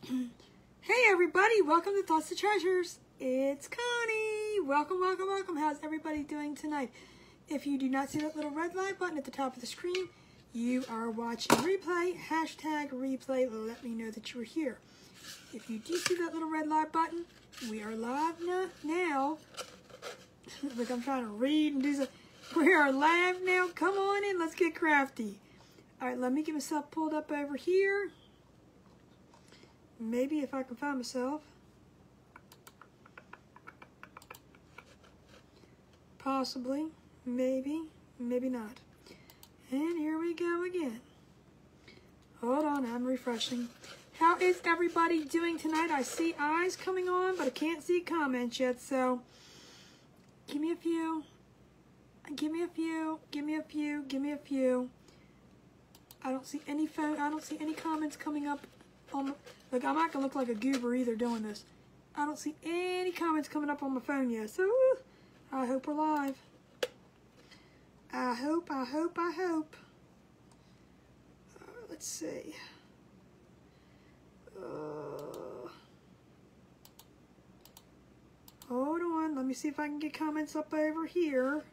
Hey everybody, welcome to Thoughts to Treasures. It's Connie. Welcome, welcome, welcome. How's everybody doing tonight? If you do not see that little red live button at the top of the screen, you are watching replay. Hashtag replay. Let me know that you're here. If you do see that little red live button, we are live now. Look, I'm trying to read and do something. We are live now. Come on in. Let's get crafty. All right, let me get myself pulled up over here. Maybe if I can find myself. Possibly. Maybe. Maybe not. And here we go again. Hold on, I'm refreshing. How is everybody doing tonight? I see eyes coming on, but I can't see comments yet, so give me a few. Give me a few. Give me a few. Give me a few. I don't see any comments coming up. Look, I'm not gonna look like a goober either doing this. I don't see any comments coming up on my phone yet, so I hope we're live. I hope. Let's see. Hold on, let me see if I can get comments up over here.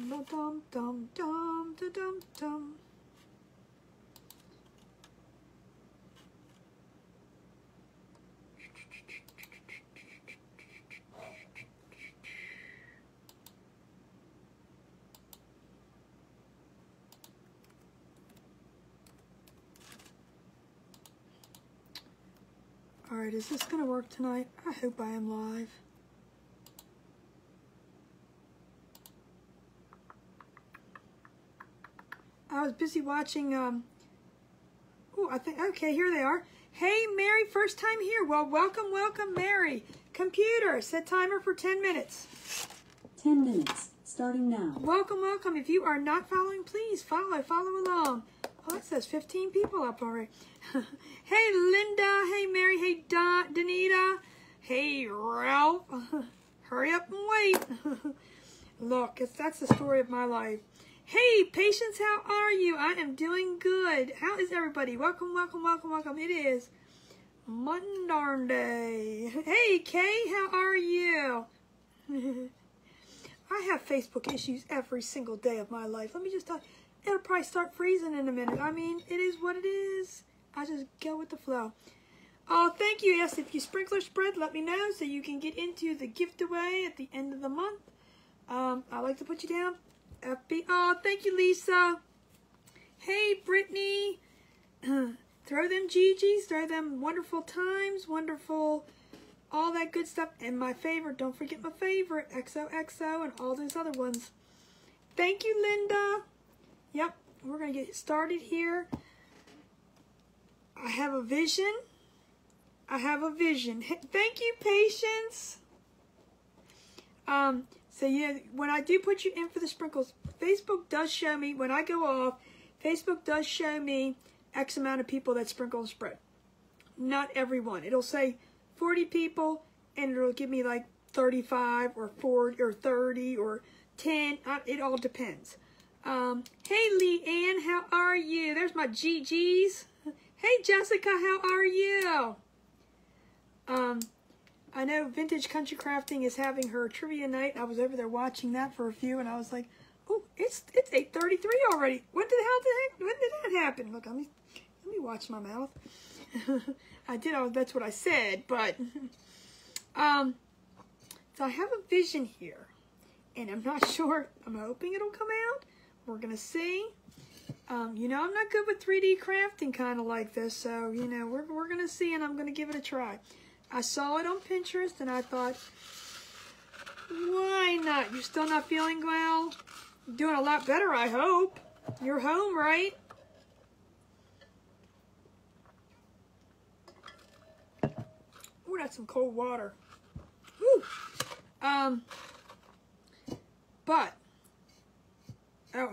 Dum dum dum dum dum dum. All right, is this gonna work tonight? I hope I am live. I was busy watching, okay, here they are. Hey, Mary, first time here. Well, welcome, Mary. Computer, set timer for 10 minutes. 10 minutes, starting now. Welcome. If you are not following, please follow along. Oh, it says 15 people up already. Hey, Linda. Hey, Mary. Hey, Danita. Hey, Ralph. Hurry up and wait. Look, that's the story of my life. Hey, Patience, how are you? I am doing good. How is everybody? Welcome. It is Monday. Hey, Kay, how are you? I have Facebook issues every single day of my life. Let me just tell you, it'll probably start freezing in a minute. I mean, it is what it is. I just go with the flow. Oh, thank you. Yes, if you sprinkler spread, let me know so you can get into the giveaway at the end of the month. I like to put you down. Oh, thank you, Lisa. Hey, Brittany. Throw them GGs, throw them wonderful times, wonderful, all that good stuff. And my favorite, don't forget my favorite, XOXO and all those other ones. Thank you, Linda. Yep, we're going to get started here. I have a vision. Thank you, Patience. So yeah, when I do put you in for the sprinkles, Facebook does show me, when I go off, Facebook does show me X amount of people that sprinkle and spread. Not everyone. It'll say 40 people, and it'll give me like 35 or 40 or 30 or 10. It all depends. Hey, Leanne, how are you? There's my GGs. Hey, Jessica, how are you? I know Vintage Country Crafting is having her trivia night. I was over there watching that for a few, and I was like, oh, it's 8:33 already. When did that happen? Look, let me watch my mouth. I did, that's what I said, but, so I have a vision here, and I'm not sure, I'm hoping it'll come out. We're going to see. You know, I'm not good with 3D crafting kind of like this, so, you know, we're going to see, and I'm going to give it a try. I saw it on Pinterest, and I thought, why not? You're still not feeling well? You're doing a lot better, I hope. You're home, right? Ooh, that's some cold water. Woo. But,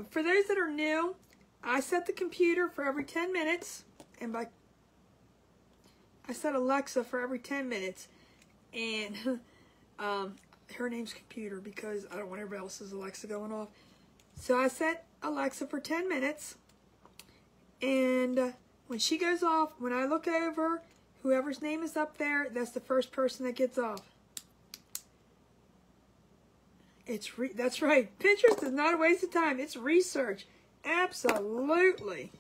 for those that are new, I set the computer for every 10 minutes, and I set Alexa for every 10 minutes, and her name's Computer because I don't want everybody else's Alexa going off. So I set Alexa for 10 minutes, And when she goes off, when I look over, whoever's name is up there, that's the first person that gets off. That's right. Pinterest is not a waste of time. It's research. Absolutely.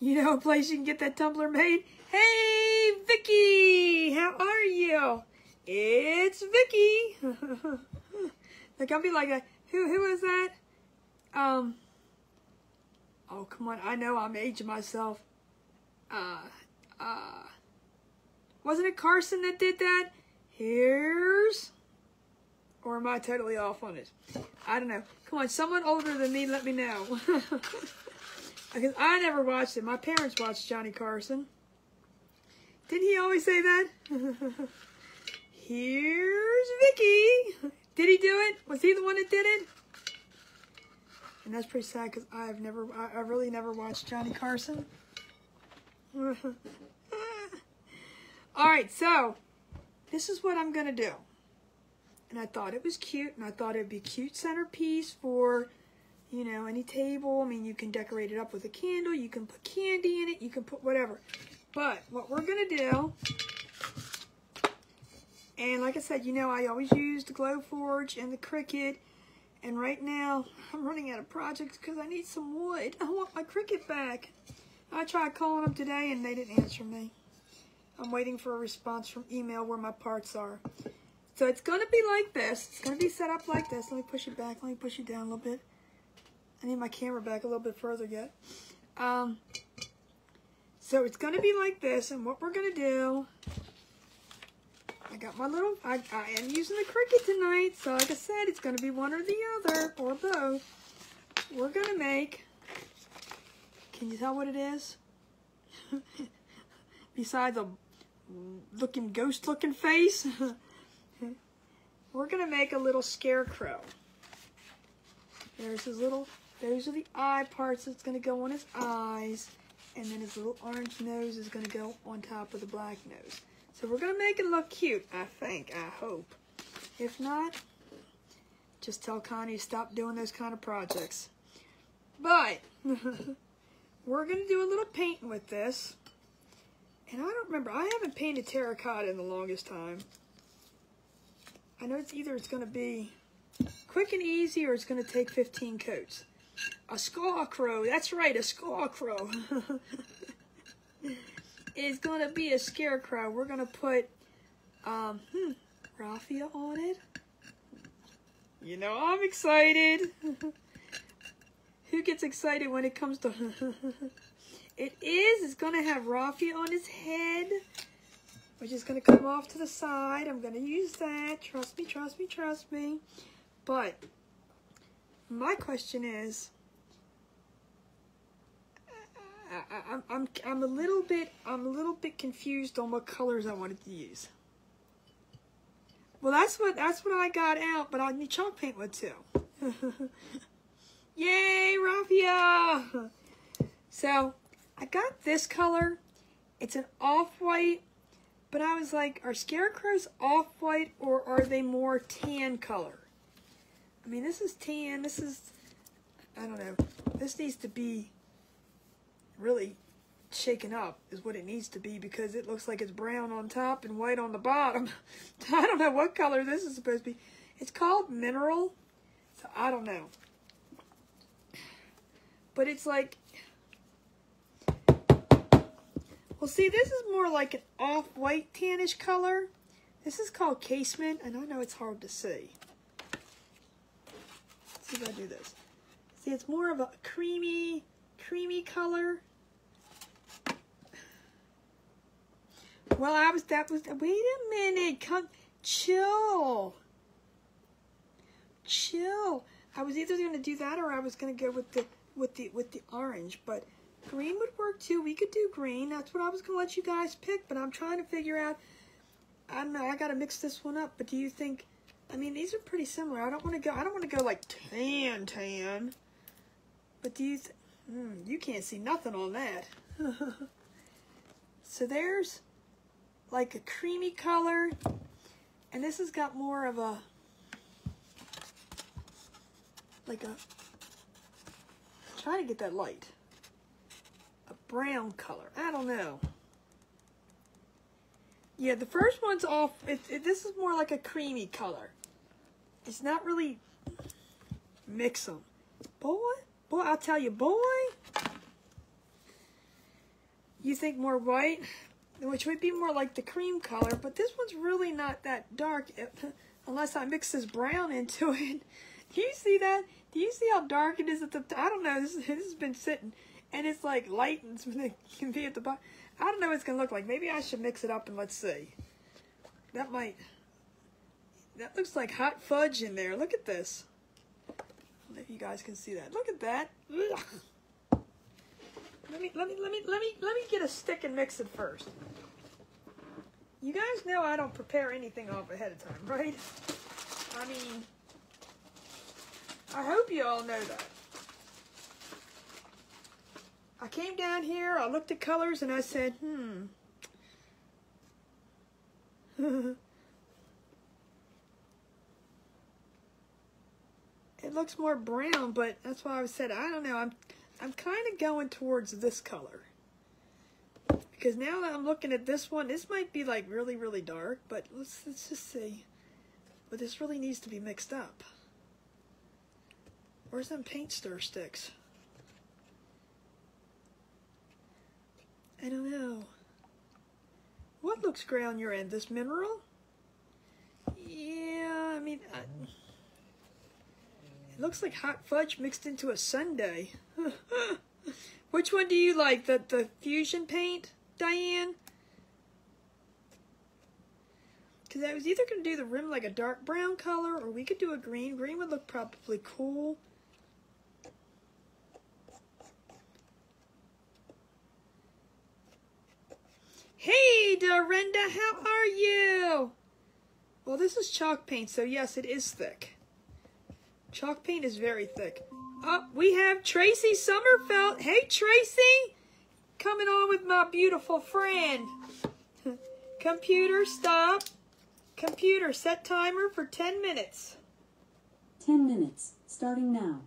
You know a place you can get that tumbler made? Hey, Vicky! How are you? It's Vicky. Like, I'll be like, who is that? Oh, come on. I know I'm aging myself. Wasn't it Carson that did that? Or am I totally off on it? I don't know. Come on, someone older than me, let me know. Because I never watched it. My parents watched Johnny Carson. Didn't he always say that? Here's Vicky. Did he do it? Was he the one that did it? And that's pretty sad because I really never watched Johnny Carson. All right, so this is what I'm going to do. And I thought it was cute, and I thought it would be a cute centerpiece for, you know, any table. I mean, you can decorate it up with a candle. You can put candy in it. You can put whatever. But what we're going to do, and like I said, you know, I always use the Glowforge and the Cricut. And right now, I'm running out of projects because I need some wood. I want my Cricut back. I tried calling them today, and they didn't answer me. I'm waiting for a response from email where my parts are. So it's going to be like this. It's going to be set up like this. Let me push it back. Let me push it down a little bit. I need my camera back a little bit further yet. So it's going to be like this. And what we're going to do, I got my little, I am using the Cricut tonight. So like I said, it's going to be one or the other or both. We're going to make, can you tell what it is? Besides a ghost looking face. We're going to make a little scarecrow. There's his little, those are the eye parts that's going to go on his eyes. And then his little orange nose is going to go on top of the black nose. So we're going to make it look cute, I think, I hope. If not, just tell Connie to stop doing those kind of projects. But, we're going to do a little painting with this. And I don't remember, I haven't painted terracotta in the longest time. I know it's going to be quick and easy or it's going to take 15 coats. A Scarecrow, that's right, a Scarecrow. It's going to be a Scarecrow. We're going to put raffia on it. You know, I'm excited. Who gets excited when it comes to... It's going to have raffia on his head, which is going to come off to the side. I'm going to use that. Trust me, trust me, trust me. But my question is, I'm a little bit confused on what colors I wanted to use. Well, that's what I got out, but I need chalk paint wood too. Yay, raffia! So I got this color. It's an off-white. But I was like, are scarecrows off-white or are they more tan color? I mean, this is tan. This is, I don't know. This needs to be really shaken up is what it needs to be because it looks like it's brown on top and white on the bottom. I don't know what color this is supposed to be. It's called mineral, so I don't know. But it's like... Well, see, this is more like an off-white tannish color. This is called casement, and I know it's hard to see. Let's see if I do this. See, it's more of a creamy color. Well, wait a minute, chill. I was either going to do that or I was going to go with the orange, but green would work too. We could do green. That's what I was going to let you guys pick, but I'm trying to figure out, I don't know, I got to mix this one up, but do you think, I mean, these are pretty similar. I don't want to go like tan, but do you, you can't see nothing on that. So there's like a creamy color, and this has got more of a, trying to get that light. A brown color. I don't know. Yeah, the first one's off. This is more like a creamy color. It's not really... Mix them. Boy, I'll tell you, boy. You think more white, which would be more like the cream color, but this one's really not that dark unless I mix this brown into it. Do you see that? Do you see how dark it is at the top? I don't know. This has been sitting, and it's like light and it can be at the bottom. I don't know what it's going to look like. Maybe I should mix it up and let's see. That looks like hot fudge in there. Look at this. I don't know if you guys can see that. Look at that. Ugh. Let me get a stick and mix it first. You guys know I don't prepare anything off ahead of time, right? I mean, I hope you all know that. I came down here, I looked at colors, and I said, It looks more brown, but that's why I said, I don't know, I'm kind of going towards this color. Because now that I'm looking at this one, this might be like really, really dark, but let's just see. But this really needs to be mixed up. Where's them paint stir sticks? I don't know. What looks gray on your end? This mineral? Yeah, I mean, it looks like hot fudge mixed into a sundae. Which one do you like? The fusion paint, Diane? Because I was either going to do the rim like a dark brown color, or we could do a green. Green would look probably cool. Hey, Dorinda, how are you? Well, this is chalk paint, so yes, it is thick. Chalk paint is very thick. Oh, we have Tracy Sommerfeld. Hey, Tracy. Coming on with my beautiful friend. Computer, stop. Computer, set timer for 10 minutes. 10 minutes, starting now.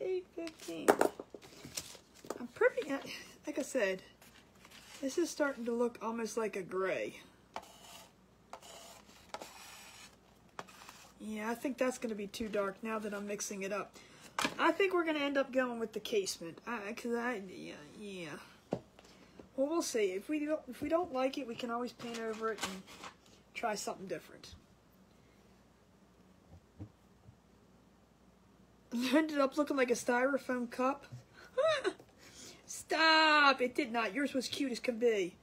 8:15. I'm pretty, like I said, this is starting to look almost like a gray. Yeah, I think that's going to be too dark now that I'm mixing it up. I think we're going to end up going with the casement. Yeah. Well, we'll see. If we don't like it, we can always paint over it and try something different. It ended up looking like a styrofoam cup. Stop! It did not. Yours was cute as can be.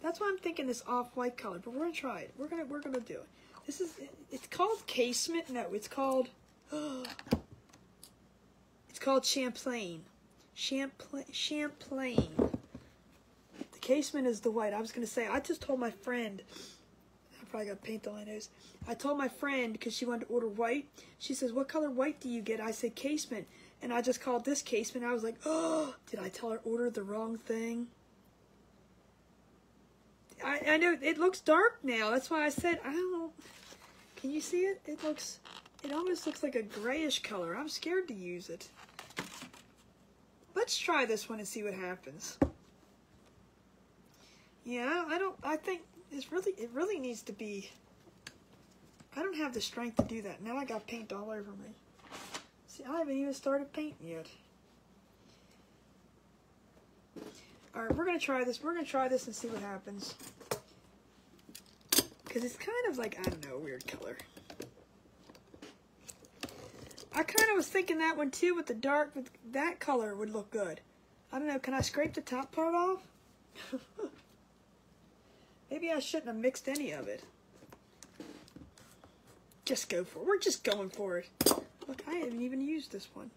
That's why I'm thinking this off-white color. But we're gonna try it. We're gonna do it. This is. It's called casement. No, it's called. It's called Champlain. Champlain. The casement is the white. I was gonna say. I just told my friend. I probably got paint on my nose. I told my friend because she wanted to order white. She says, "What color white do you get?" I said casement. And I just called this casement. I was like, oh, did I tell her order the wrong thing? I know it looks dark now. That's why I said, I don't. Can you see it? It almost looks like a grayish color. I'm scared to use it. Let's try this one and see what happens. Yeah, I think it really needs to be. I don't have the strength to do that. Now I got paint all over me. See, I haven't even started painting yet. Alright, we're going to try this. We're going to try this and see what happens. Because it's kind of like, I don't know, a weird color. I kind of was thinking that one too with the dark, with that color would look good. I don't know, can I scrape the top part off? Maybe I shouldn't have mixed any of it. Just go for it. We're just going for it. Look, I haven't even used this one.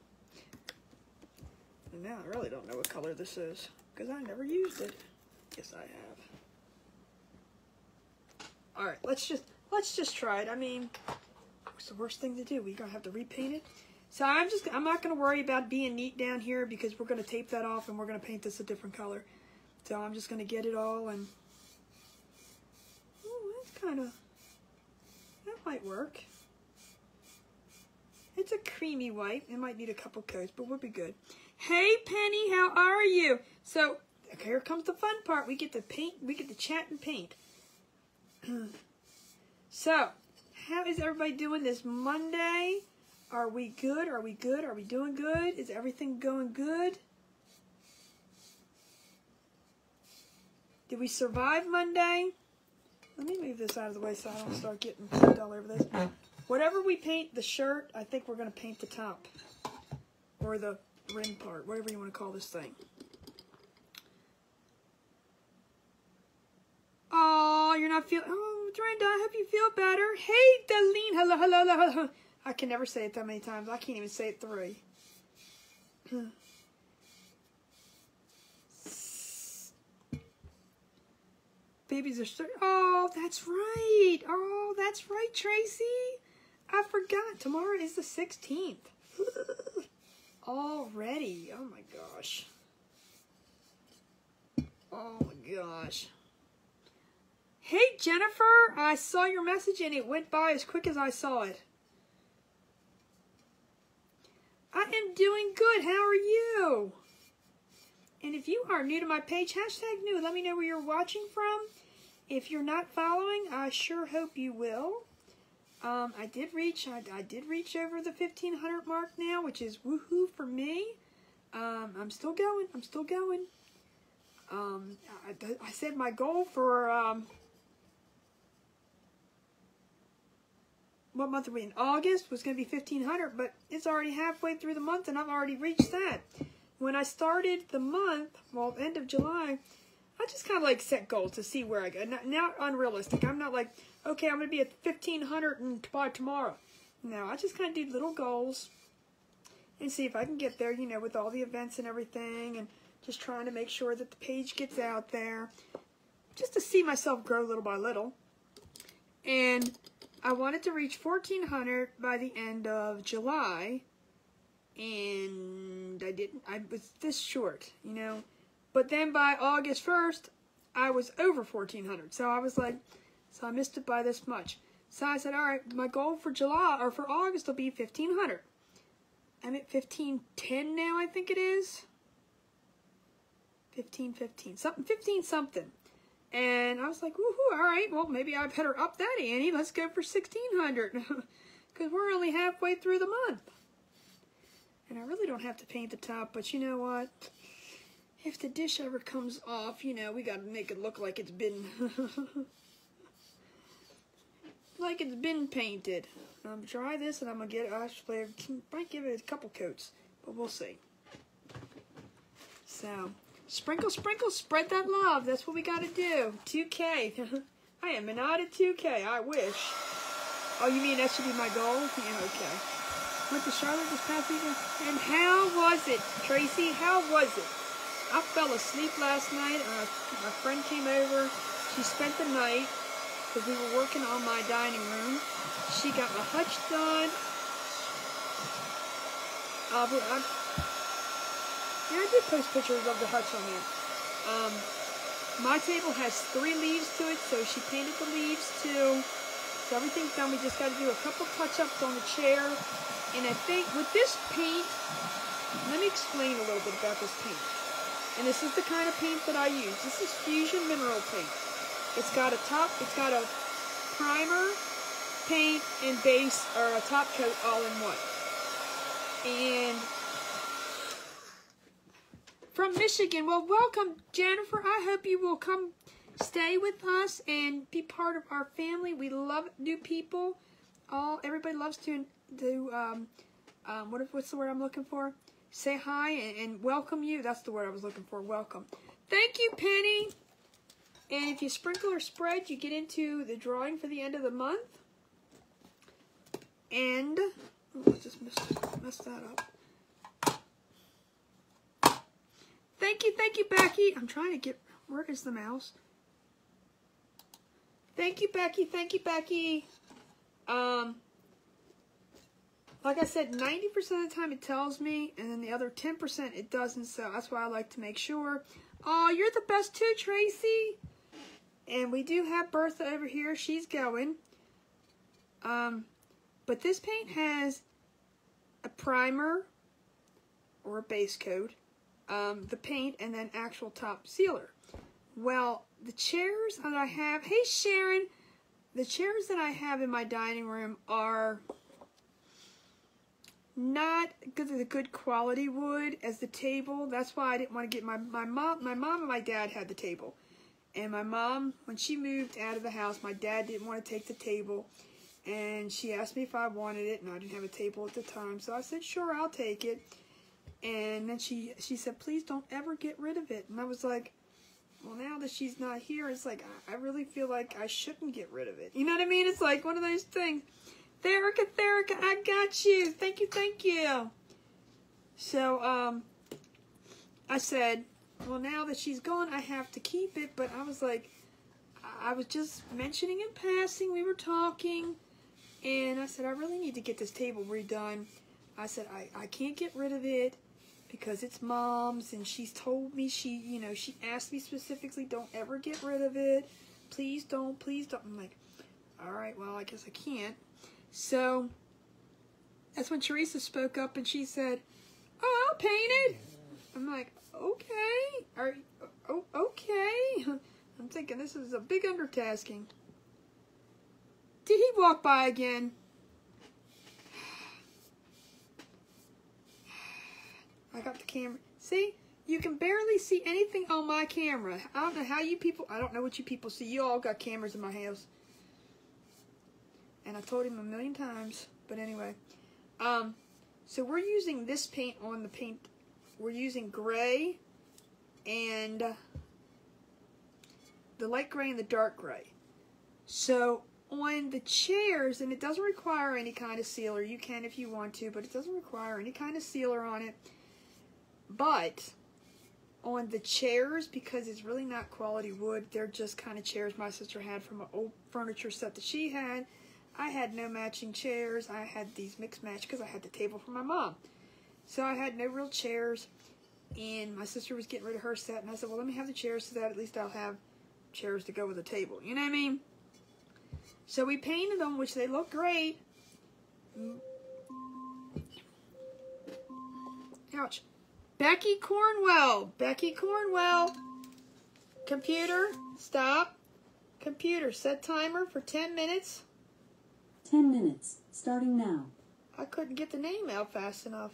And now I really don't know what color this is, because I never used it. Yes, I have. Alright, let's just try it. I mean, what's the worst thing to do? We're gonna have to repaint it. So I'm not gonna worry about being neat down here because we're gonna tape that off and we're gonna paint this a different color. So I'm just gonna get it all and that's kinda, that might work. It's a creamy white. It might need a couple coats, but we'll be good. Hey, Penny, how are you? So, okay, here comes the fun part. We get to paint. We get to chat and paint. So, how is everybody doing this Monday? Are we good? Are we good? Are we doing good? Is everything going good? Did we survive Monday? Let me move this out of the way so I don't start getting paint all over this. Whatever we paint the shirt, I think we're going to paint the top. Or the rim part, whatever you want to call this thing. Oh, you're not feeling... Oh, Brenda, I hope you feel better. Hey, Darlene. Hello, hello, hello, hello. I can never say it that many times. I can't even say it 3. Babies are starting. Oh, that's right. Oh, that's right, Tracy. I forgot. Tomorrow is the 16th. Already. Oh, my gosh. Oh, my gosh. Hey, Jennifer. I saw your message and it went by as quick as I saw it. I am doing good. How are you? And if you are new to my page, hashtag new. Let me know where you're watching from. If you're not following, I sure hope you will. I did reach over the 1,500 mark now, which is woohoo for me. I'm still going. I'm still going. I said my goal for what month are we in? August was going to be 1,500, but it's already halfway through the month, and I've already reached that. When I started the month, well, end of July, I just kind of like set goals to see where I go. Not unrealistic. I'm not like, okay, I'm going to be at 1,500 by tomorrow. No, I just kind of do little goals and see if I can get there, you know, with all the events and everything, and just trying to make sure that the page gets out there, just to see myself grow little by little. And I wanted to reach 1,400 by the end of July, and I didn't. I was this short, you know. But then by August 1st, I was over 1,400. So I was like, so I missed it by this much. So I said, all right, my goal for July, or for August, will be 1,500. I'm at 1,510 now, I think it is. 15, something, 15 something. And I was like, woohoo, all right, well, maybe I better up that ante. Let's go for 1,600. Because we're only halfway through the month. And I really don't have to paint the top, but you know what? If the dish ever comes off, you know, we got to make it look like it's been... like it's been painted. I'm going to try this, and I'm going to get... Actually, I might give it a couple coats, but we'll see. So... Sprinkle, sprinkle, spread that love. That's what we got to do. 2K. I am not at 2K. I wish. Oh, you mean that should be my goal? Yeah, okay. Went to Charlotte this past weekend. And how was it, Tracy? How was it? I fell asleep last night. My friend came over. She spent the night because we were working on my dining room. She got my hutch done. Yeah, I did post pictures of the hutch on there. My table has 3 leaves to it, so she painted the leaves too. So everything's done. We just got to do a couple touch-ups on the chair. And I think with this paint, let me explain a little bit about this paint. And this is the kind of paint that I use. This is Fusion Mineral Paint. It's got a primer, paint, and base, or a top coat all in one. And... from Michigan. Well, welcome, Jennifer. I hope you will come stay with us and be part of our family. We love new people. Everybody loves to what's the word I'm looking for? Say hi and welcome you. That's the word I was looking for. Welcome. Thank you, Penny. And if you sprinkle or spread, you get into the drawing for the end of the month. And I just messed that up. Thank you, Becky. I'm trying to get... Where is the mouse? Thank you, Becky. Thank you, Becky. Like I said, 90% of the time it tells me, and then the other 10% it doesn't, so that's why I like to make sure. Oh, you're the best too, Tracy. And we do have Bertha over here. She's going. But this paint has primer or a base coat, the paint, and then actual top sealer. Well, the chairs that I have, hey Sharon, the chairs that I have in my dining room are not the good quality wood as the table. That's why I didn't want to get my mom and my dad had the table. And my mom, when she moved out of the house, my dad didn't want to take the table. And she asked me if I wanted it, and I didn't have a table at the time. So I said, sure, I'll take it. And then she said, please don't ever get rid of it. And I was like, well, now that she's not here, it's like, I really feel like I shouldn't get rid of it. You know what I mean? It's like one of those things. Therica, I got you. Thank you. So, I said, well, now that she's gone, I have to keep it. But I was like, I was just mentioning in passing. We were talking. And I said, I really need to get this table redone. I said, I can't get rid of it because it's Mom's. And she's told me, she asked me specifically, don't ever get rid of it. Please don't. I'm like, all right, well, I guess I can't. So that's when Teresa spoke up and she said, oh, I'll paint it. I'm like, okay. Okay. I'm thinking this is a big undertaking. Did he walk by again? I got the camera. See? You can barely see anything on my camera. I don't know how you people, I don't know what you people see. You all got cameras in my house. And I told him a million times. But anyway. So we're using this paint on the paint. We're using gray and the light gray and the dark gray. So on the chairs, and it doesn't require any kind of sealer. You can if you want to, but it doesn't require any kind of sealer on it. But on the chairs, because it's really not quality wood, they're just kind of chairs my sister had from an old furniture set that she had. I had no matching chairs. I had these mixed match because I had the table for my mom. So I had no real chairs. And my sister was getting rid of her set. And I said, well, let me have the chairs so that at least I'll have chairs to go with the table. You know what I mean? So we painted them, which they look great. Ouch. Becky Cornwell. Computer, stop. Computer, set timer for 10 minutes. 10 minutes, starting now. I couldn't get the name out fast enough.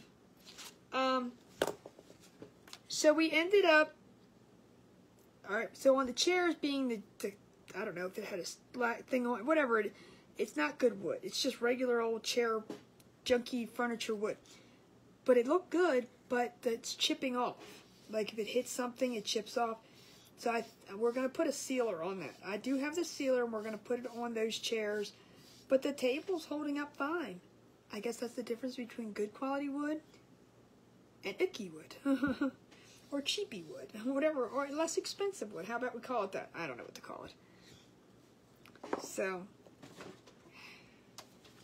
So we ended up, alright, so on the chairs being the I don't know if it had a black thing on it, whatever it is, it's not good wood. It's just regular old chair, junky furniture wood. But it looked good, but it's chipping off. Like if it hits something, it chips off. So we're going to put a sealer on that. I do have the sealer, and we're going to put it on those chairs. But the table's holding up fine. I guess that's the difference between good quality wood and icky wood. Or cheapy wood. Whatever. Or less expensive wood. How about we call it that? I don't know what to call it. So.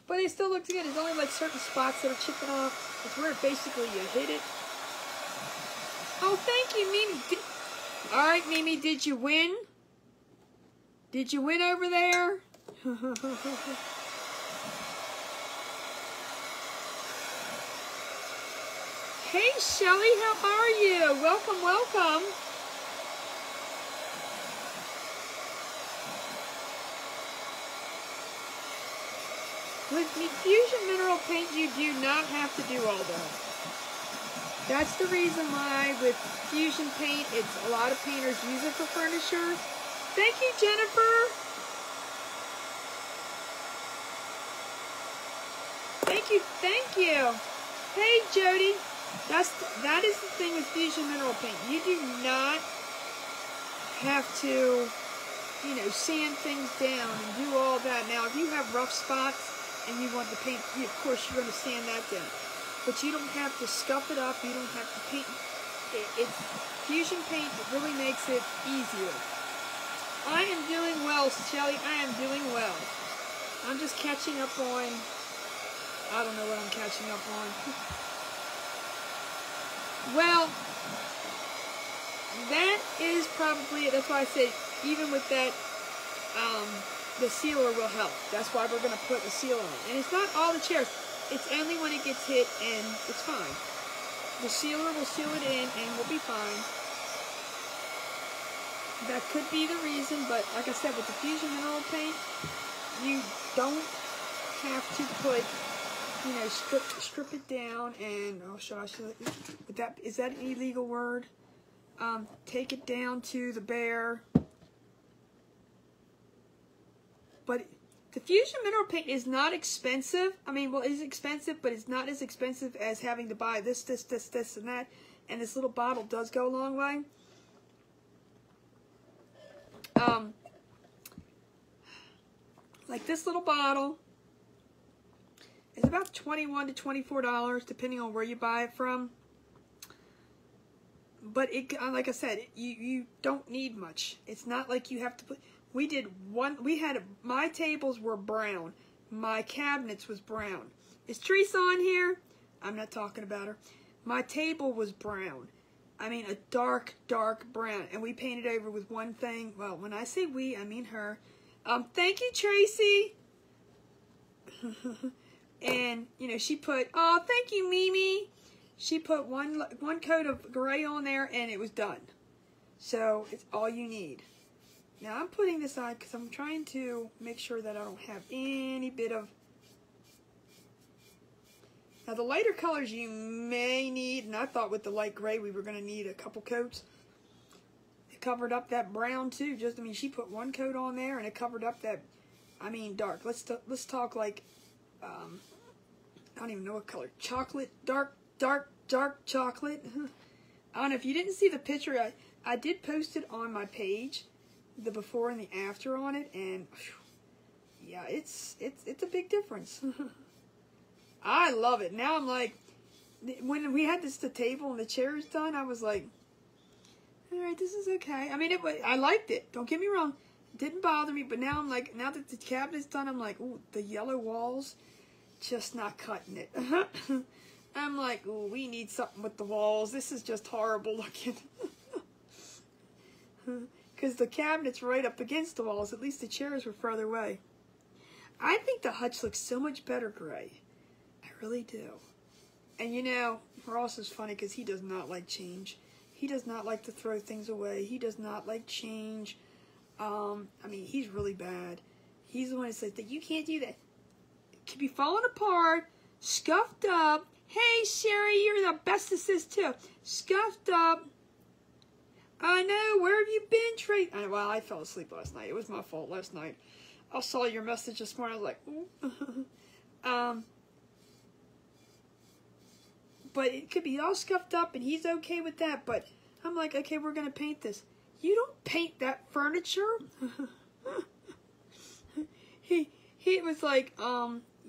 But it still looks good. There's only like certain spots that are chipping off. It's where basically you hit it. Oh, thank you, Mimi. Alright, Mimi, did you win? Did you win over there? Hey, Shelly, how are you? Welcome. With Fusion Mineral Paint, you do not have to do all that. That's the reason why with Fusion Paint, a lot of painters use it for furniture. Thank you, Jennifer. Thank you. Hey, Jody. That is the thing with Fusion Mineral Paint. You do not have to, sand things down and do all that. Now, if you have rough spots and you want to paint, of course, you're going to sand that down. But you don't have to scuff it up. You don't have to paint. Fusion Paint really makes it easier. I am doing well, Shelly. I am doing well. I'm just catching up on, I don't know what I'm catching up on. Well, that is probably it. That's why I said, even with that, the sealer will help. That's why we're going to put a sealer on. And it's not all the chairs. It's only when it gets hit, and it's fine. The sealer will seal it in, and we'll be fine. That could be the reason, but like I said, with diffusion mineral paint, you don't have to put, you know, strip it down, and is that an illegal word? Take it down to the bare. But diffusion mineral paint is not expensive. I mean, well, it is expensive, but it's not as expensive as having to buy this, and that. And this little bottle does go a long way. Like this little bottle is about $21 to $24, depending on where you buy it from. But it, like I said, you don't need much. It's not like you have to put. We did one. My tables were brown. My cabinets was brown. Is Teresa on here? I'm not talking about her. My table was brown. I mean a dark brown, and we painted over with one thing. Well, when I say we, I mean her. Thank you, Tracy. And you know, she put. Oh, thank you, Mimi. She put one coat of gray on there, and it was done. So it's all you need. Now I'm putting this on because I'm trying to make sure that I don't have any bit of. Now the lighter colors you may need, and I thought with the light gray we were going to need a couple coats. It covered up that brown too. Just, I mean, she put one coat on there, and it covered up that. I mean, dark. Let's talk like, I don't even know what color. Chocolate, dark chocolate. I don't know if you didn't see the picture. I did post it on my page, the before and the after on it, and whew, yeah, it's a big difference. I love it. Now I'm like, when we had the table and the chairs done, I was like, all right, this is okay. I mean, I liked it. Don't get me wrong. It didn't bother me, but now I'm like, now that the cabinet's done, I'm like, ooh, the yellow walls, just not cutting it. I'm like, ooh, we need something with the walls. This is just horrible looking. Because the cabinet's right up against the walls. At least the chairs were further away. I think the hutch looks so much better gray. I really do. And you know, Ross is funny because he does not like change. He does not like to throw things away. He does not like change. I mean, he's really bad. He's the one that says that you can't do that. It could be falling apart, scuffed up. Hey, Sherry, you're the bestest too. Scuffed up. I know. Where have you been, Trey? Well, I fell asleep last night. It was my fault last night. I saw your message this morning. I was like, ooh. But it could be all scuffed up, and he's okay with that. But I'm like, okay, we're going to paint this. You don't paint that furniture. He was like,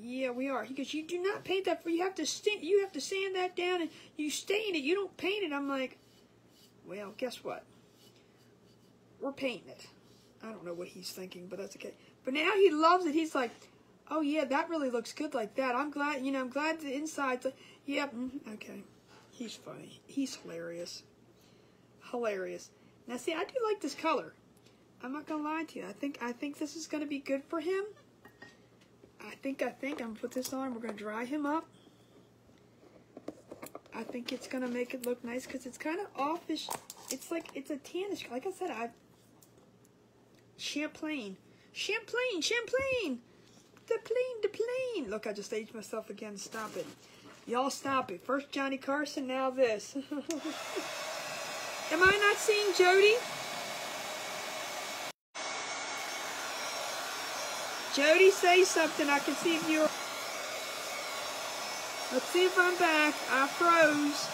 yeah, we are. He goes, you do not paint that. You have to sand that down, and you stain it. You don't paint it. I'm like, well, guess what? We're painting it. I don't know what he's thinking, but that's okay. But now he loves it. He's like, oh yeah, that really looks good like that. I'm glad, I'm glad the inside's like, yep, okay. He's funny. He's hilarious. Hilarious. Now see, I do like this color. I'm not gonna lie to you. I think this is gonna be good for him. I think I'm gonna put this on. We're gonna dry him up. I think it's gonna make it look nice because it's kind of offish. It's like, it's a tannish. Like I said, Champlain. The plane. Look, I just aged myself again. Stop it. Y'all stop it. First Johnny Carson, now this. Am I not seeing Jody? Jody, say something. I can see if you're... Let's see if I'm back. I froze.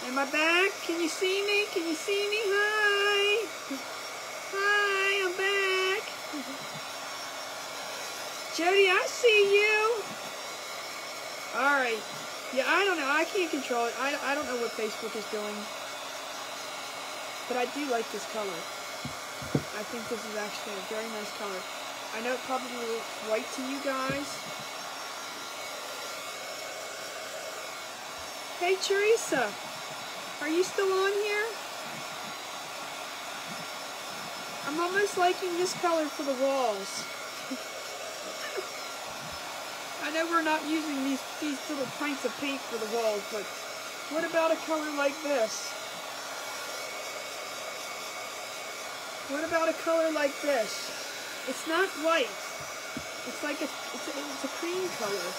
Am I back? Can you see me? Can you see me? Hi. Hi, I'm back. Jody, I see you. All right. Yeah, I don't know. I can't control it. I don't know what Facebook is doing. But I do like this color. I think this is actually a very nice color. I know it probably looks white to you guys. Hey, Teresa. Are you still on here? I'm almost liking this color for the walls. I know we're not using these little pints of paint for the walls, but what about a color like this? What about a color like this? It's not white. It's like it's a cream color.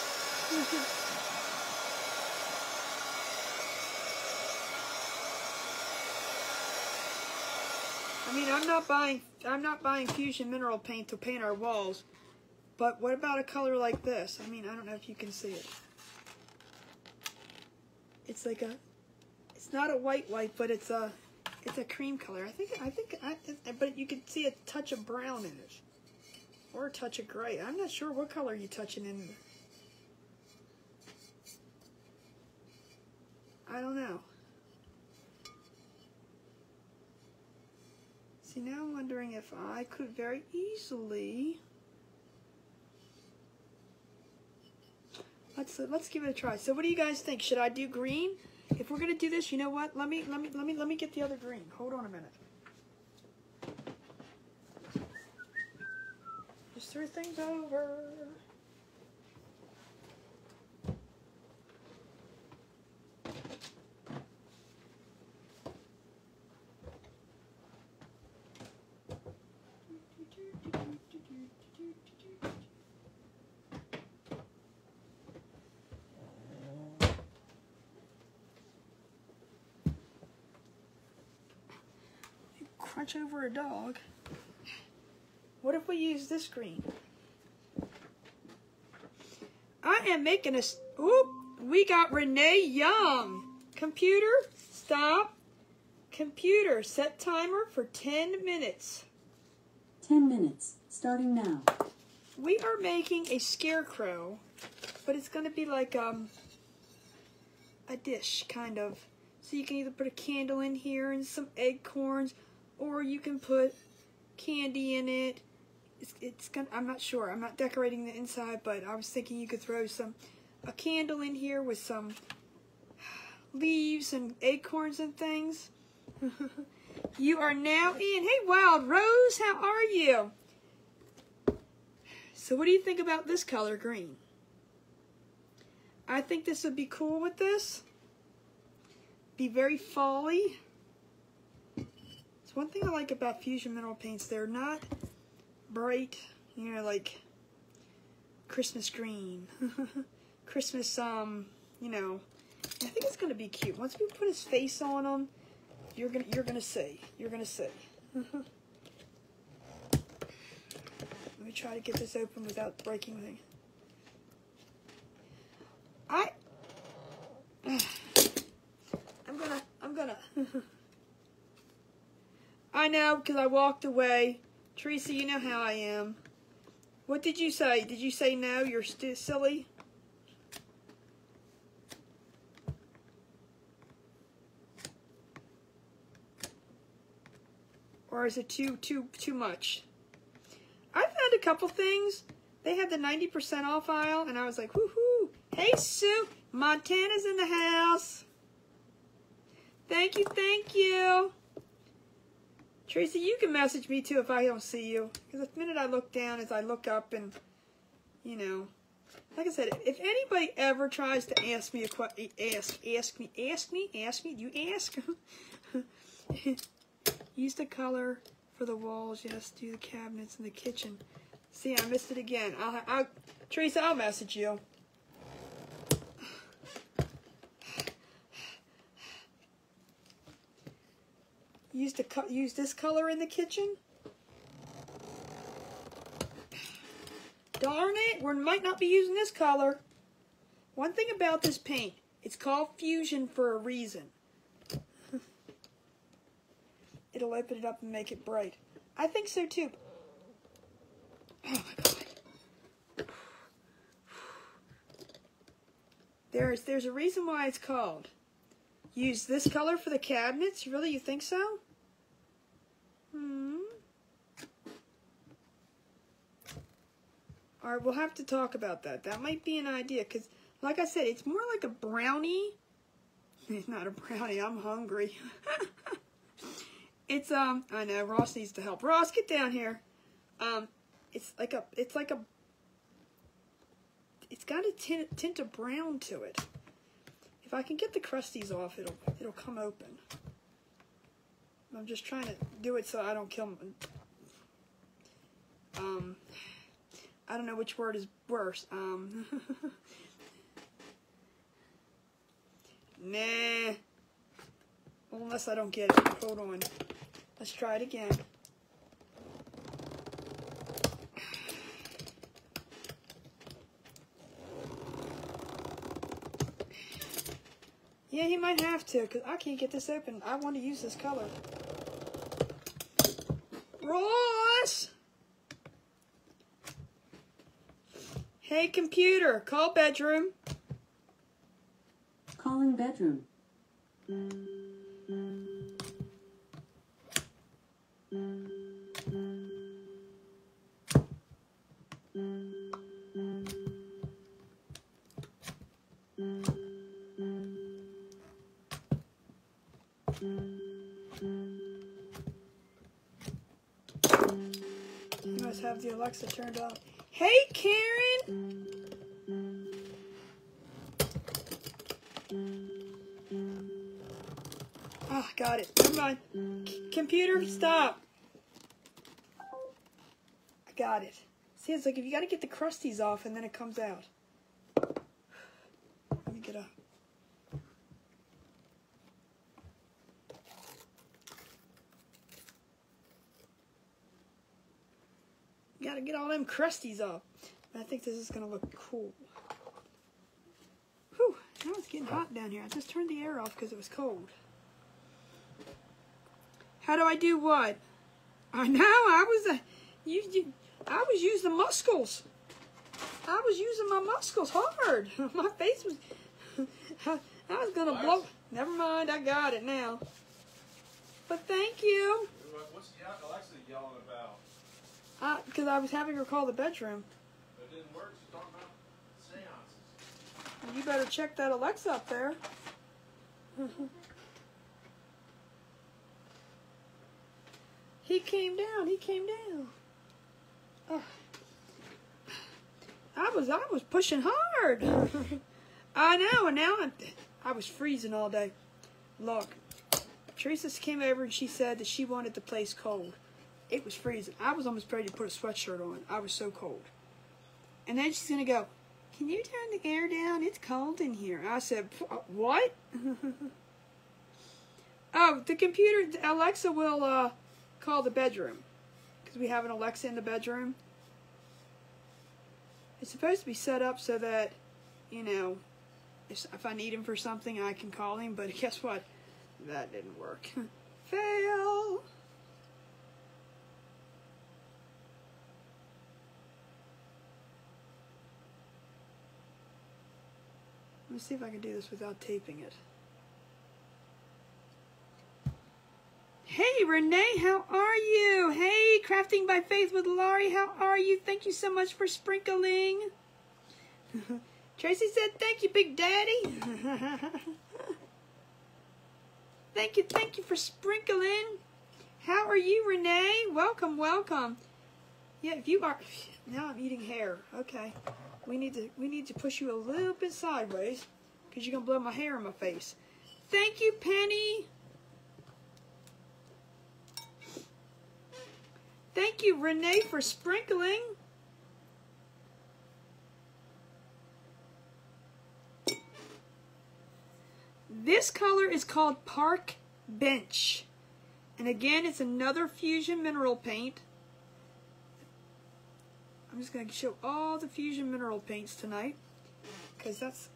I mean, I'm not buying Fusion Mineral Paint to paint our walls. But what about a color like this? I mean, I don't know if you can see it. It's like it's not a white, but it's a cream color. But you can see a touch of brown in it. Or a touch of gray. I'm not sure what color you're touching in. I don't know. See, now I'm wondering if I could very easily... Let's give it a try. So what do you guys think? Should I do green? If we're gonna do this, you know what? Let me get the other green. Hold on a minute. Just throw things over. Crunch over a dog. What if we use this green? I am making a... Oop! We got Renee Young. Computer, stop. Computer, set timer for 10 minutes. 10 minutes, starting now. We are making a scarecrow, but it's going to be like a dish, kind of. So you can either put a candle in here and some acorns, or you can put candy in it. It's gonna. I'm not sure. I'm not decorating the inside, but I was thinking you could throw a candle in here with some leaves and acorns and things. You are now in. Hey, Wild Rose, how are you? So what do you think about this color, green? I think this would be cool with this. Be very fall-y. It's one thing I like about Fusion Mineral Paints. They're not bright, you know, like Christmas green. Christmas, you know. I think it's gonna be cute. Once we put his face on him, you're gonna see. You're gonna see. Let me try to get this open without breaking things. I'm gonna. I know, because I walked away. Teresa, you know how I am. What did you say? Did you say no? You're still silly? Or is it too much? I found a couple things. They had the 90% off aisle, and I was like, woohoo! Hey, Sue! Montana's in the house. Thank you, thank you. Tracy, you can message me too if I don't see you. Because the minute I look down is I look up and, you know. Like I said, if anybody ever tries to ask me a question, ask me, you ask? Use the color for the walls, yes, do the cabinets in the kitchen. See, I missed it again. Teresa, I'll message you. Use this color in the kitchen. Darn it, we might not be using this color. One thing about this paint, it's called Fusion for a reason. It'll open it up and make it bright. I think so too. Oh my God. There's a reason why it's called. Use this color for the cabinets? Really, you think so? Alright, we'll have to talk about that. That might be an idea, because, like I said, it's more like a brownie. It's not a brownie, I'm hungry. It's I know Ross needs to help. Ross, get down here. It's got a tint of brown to it. If I can get the crusties off, it'll come open. I'm just trying to do it so I don't kill them. I don't know which word is worse. Nah. Well, unless I don't get it. Hold on. Let's try it again. Yeah, he might have to, because I can't get this open. I want to use this color. Ross! Hey, computer, call bedroom. Calling bedroom. You must have the Alexa turned off. Hey, Karen! Ah, got it. Never mind. Computer, stop. I got it. See, it's like if you got to get the crusties off and then it comes out. Let me get up. You got to get all them crusties off. I think this is going to look cool. Whew, now it's getting hot down here. I just turned the air off because it was cold. How do I do what? I know, I was using the muscles. I was using my muscles hard. My face was, I was going to blow. Never mind, I got it now. But thank you. What's Alexa yelling about? Because I was having her call the bedroom. It didn't work. She's talking about seances. You better check that Alexa up there. He came down. He came down. I was pushing hard. I know, and now I was freezing all day. Look, Teresa came over and she said that she wanted the place cold. It was freezing. I was almost ready to put a sweatshirt on. I was so cold. And then she's gonna go, "Can you turn the air down? It's cold in here." I said, "What?" Oh, the computer, Alexa will call the bedroom, because we have an Alexa in the bedroom. It's supposed to be set up so that, you know, if I need him for something, I can call him. But guess what? That didn't work. Fail. Let me see if I can do this without taping it. Hey, Renee, how are you? Hey, Crafting by Faith with Laurie, how are you? Thank you so much for sprinkling. Tracy said, thank you, Big Daddy. Thank you for sprinkling. How are you, Renee? Welcome, welcome. Yeah, if you are, now I'm eating hair. Okay, we need to push you a little bit sideways, because you're gonna blow my hair in my face. Thank you, Penny. Thank you, Renee, for sprinkling. This color is called Park Bench. And again, it's another Fusion Mineral Paint. I'm just going to show all the Fusion Mineral Paints tonight, because that's...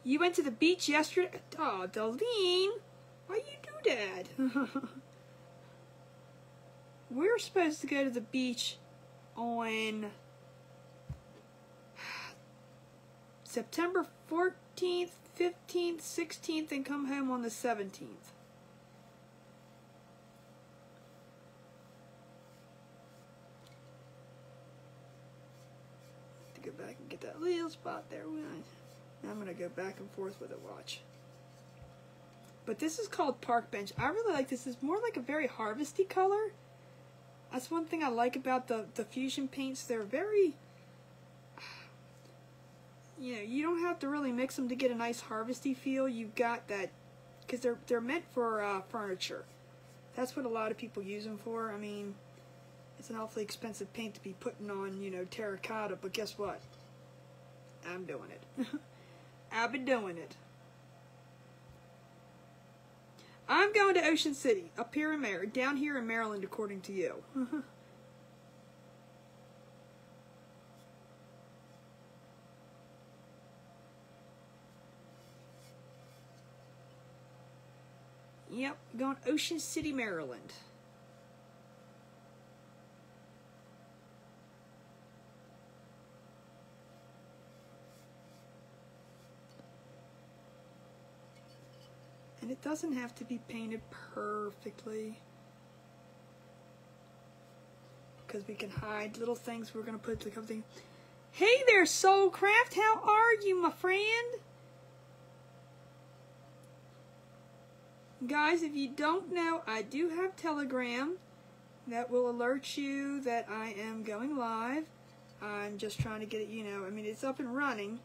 You went to the beach yesterday? Oh, Darlene, why you do that? We're supposed to go to the beach on September 14th, 15th, 16th, and come home on the 17th. To go back and get that little spot there. I'm going to go back and forth with it, watch. But this is called Park Bench. I really like this. It's more like a very harvesty color. That's one thing I like about the fusion paints. They're very, you know, you don't have to really mix them to get a nice harvesty feel. You've got that, because they're meant for furniture. That's what a lot of people use them for. I mean, it's an awfully expensive paint to be putting on, you know, terracotta, but guess what? I'm doing it. I've been doing it. I'm going to Ocean City, up here in Maryland, down here in Maryland, according to you. Yep, going to Ocean City, Maryland. And it doesn't have to be painted perfectly, because we can hide little things we're going to put the cover thing. Hey there, Soulcraft, how are you, my friend? Guys, if you don't know, I do have Telegram that will alert you that I am going live. I'm just trying to get it, you know, I mean, it's up and running,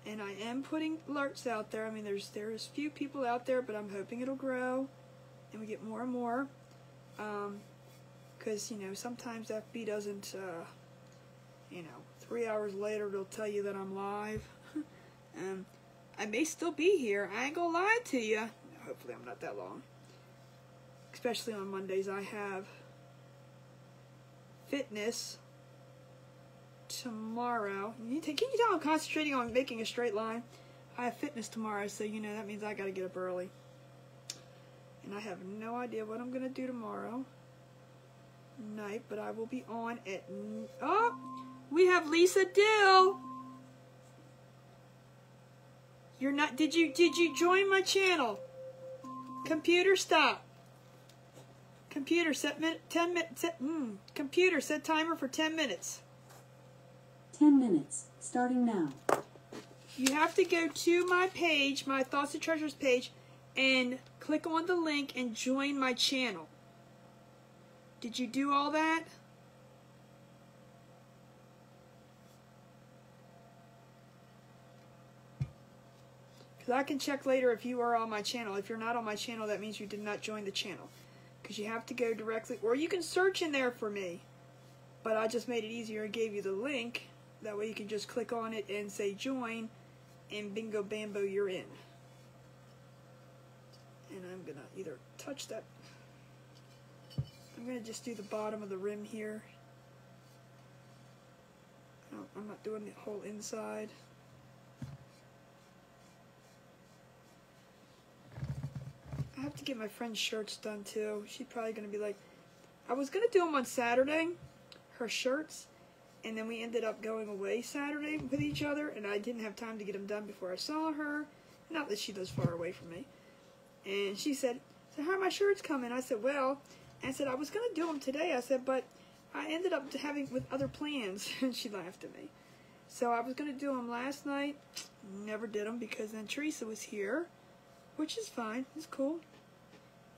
and I am putting alerts out there. I mean, there's few people out there, but I'm hoping it'll grow, and we get more and more, because, you know, sometimes FB doesn't, you know, 3 hours later, it'll tell you that I'm live. I may still be here. I ain't gonna lie to you. Hopefully I'm not that long. Especially on Mondays. I have fitness tomorrow. Can you tell I'm concentrating on making a straight line? I have fitness tomorrow, so you know that means I gotta get up early. And I have no idea what I'm gonna do tomorrow night, but I will be on at... Oh! We have Lisa Dill! You're not... Did you join my channel? Computer, stop. Computer, computer, set timer for 10 minutes. 10 minutes, starting now. You have to go to my page, my Thoughts and Treasures page, and click on the link and join my channel. Did you do all that? Because I can check later if you are on my channel. If you're not on my channel, that means you did not join the channel. Because you have to go directly, or you can search in there for me. But I just made it easier and gave you the link. That way you can just click on it and say join, and bingo bambo, you're in. And I'm going to either touch that. I'm going to just do the bottom of the rim here. No, I'm not doing the whole inside. I have to get my friend's shirts done too. She's probably going to be like, I was going to do them on Saturday, her shirts, and then we ended up going away Saturday with each other, and I didn't have time to get them done before I saw her. Not that she lives far away from me. And she said, so how are my shirts coming? I said, well, I said, I was going to do them today. I said, but I ended up having with other plans. And she laughed at me. So I was going to do them last night. Never did them because then Teresa was here, which is fine. It's cool.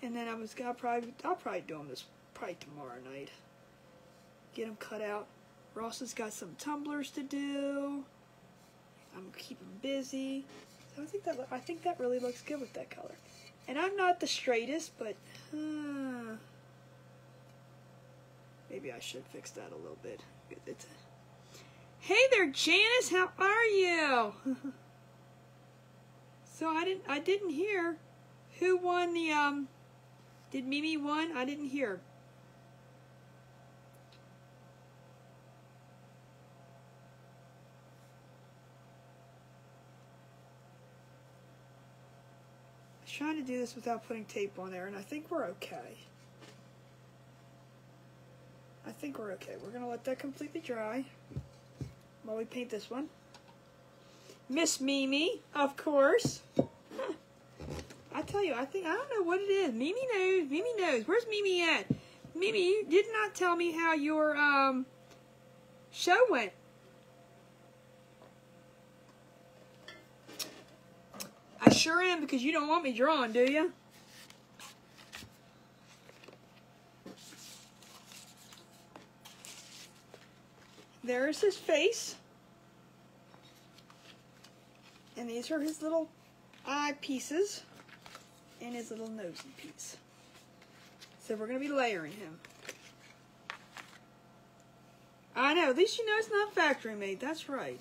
And then I'll probably do them probably tomorrow night. Get them cut out. Ross has got some tumblers to do. I'm keeping busy. So I think that really looks good with that color. And I'm not the straightest, but maybe I should fix that a little bit. Hey there, Janice, how are you? So I didn't hear who won the did Mimi won? I didn't hear. I was trying to do this without putting tape on there, and I think we're okay. I think we're okay. We're gonna let that completely dry while we paint this one. Miss Mimi, of course. I tell you, I don't know what it is. Mimi knows. Mimi knows. Where's Mimi at? Mimi, you did not tell me how your show went. I sure am, because you don't want me drawing, do you? there's his face. And these are his little eye pieces and his little nosy piece. So we're going to be layering him. I know, at least you know it's not factory made. That's right.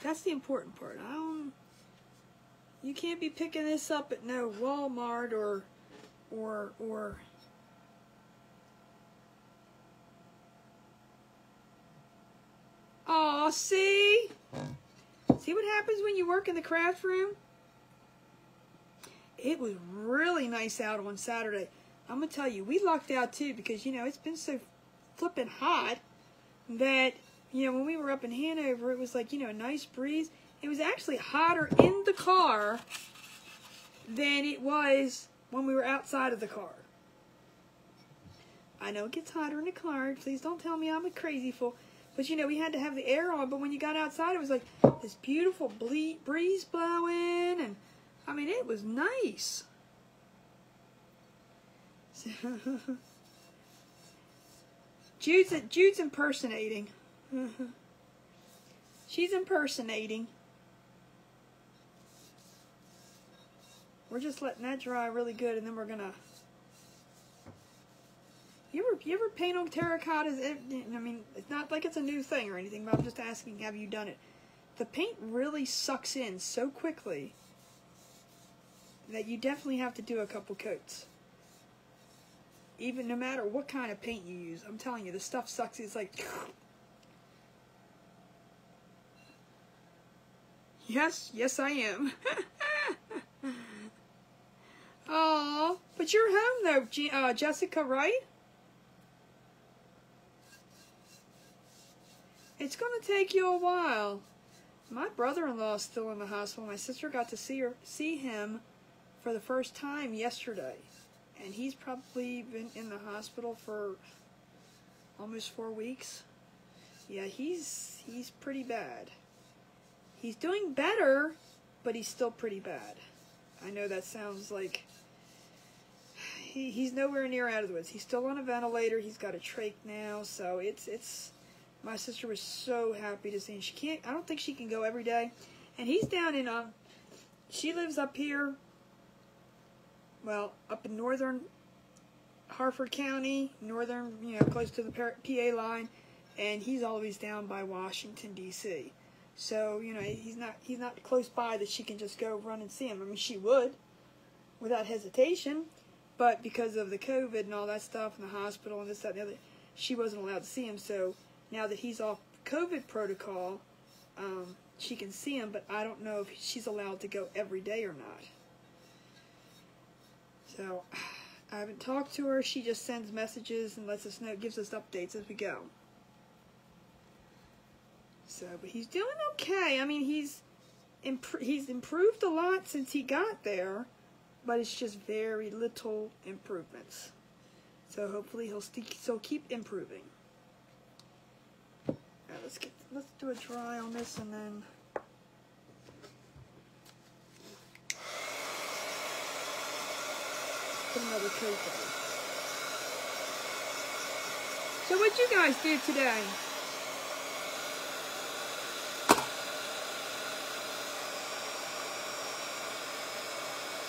That's the important part. You can't be picking this up at no Walmart or Aw, see? See what happens when you work in the craft room? It was really nice out on Saturday. I'm going to tell you, we lucked out too because, you know, it's been so flippin' hot that, you know, when we were up in Hanover, it was like, you know, a nice breeze. It was actually hotter in the car than it was when we were outside of the car. I know it gets hotter in the car. Please don't tell me I'm a crazy fool. But, you know, we had to have the air on. But when you got outside, it was like this beautiful breeze blowing. And, I mean, it was nice. Jude's impersonating. She's impersonating. We're just letting that dry really good, and then we're gonna. You ever paint on terracottas? I mean, it's not like it's a new thing or anything, but I'm just asking, have you done it? The paint really sucks in so quickly that you definitely have to do a couple coats. Even no matter what kind of paint you use, I'm telling you, the stuff sucks. It's like, yes, I am. Oh, but you're home though, Jessica, right? It's going to take you a while. My brother-in-law is still in the hospital. My sister got to see him for the first time yesterday. And he's probably been in the hospital for almost 4 weeks. Yeah, he's pretty bad. He's doing better, but he's still pretty bad. I know that sounds like he's nowhere near out of the woods. He's still on a ventilator. He's got a trach now, so it's. My sister was so happy to see him. I don't think she can go every day, and he's down in she lives up here. Well, up in northern Harford County, northern, you know, close to the PA line, and he's always down by Washington D.C. So, you know, he's not close by that she can just go run and see him. I mean, she would, without hesitation, but because of the COVID and all that stuff and the hospital and this, that, and the other, she wasn't allowed to see him. So now that he's off COVID protocol, she can see him, but I don't know if she's allowed to go every day or not. So I haven't talked to her. She just sends messages and lets us know, gives us updates as we go. So, but he's doing okay. I mean, he's improved a lot since he got there, but it's just very little improvements. So hopefully he'll keep improving. Now let's do a dry on this and then. Put another coat on. So what'd you guys do today?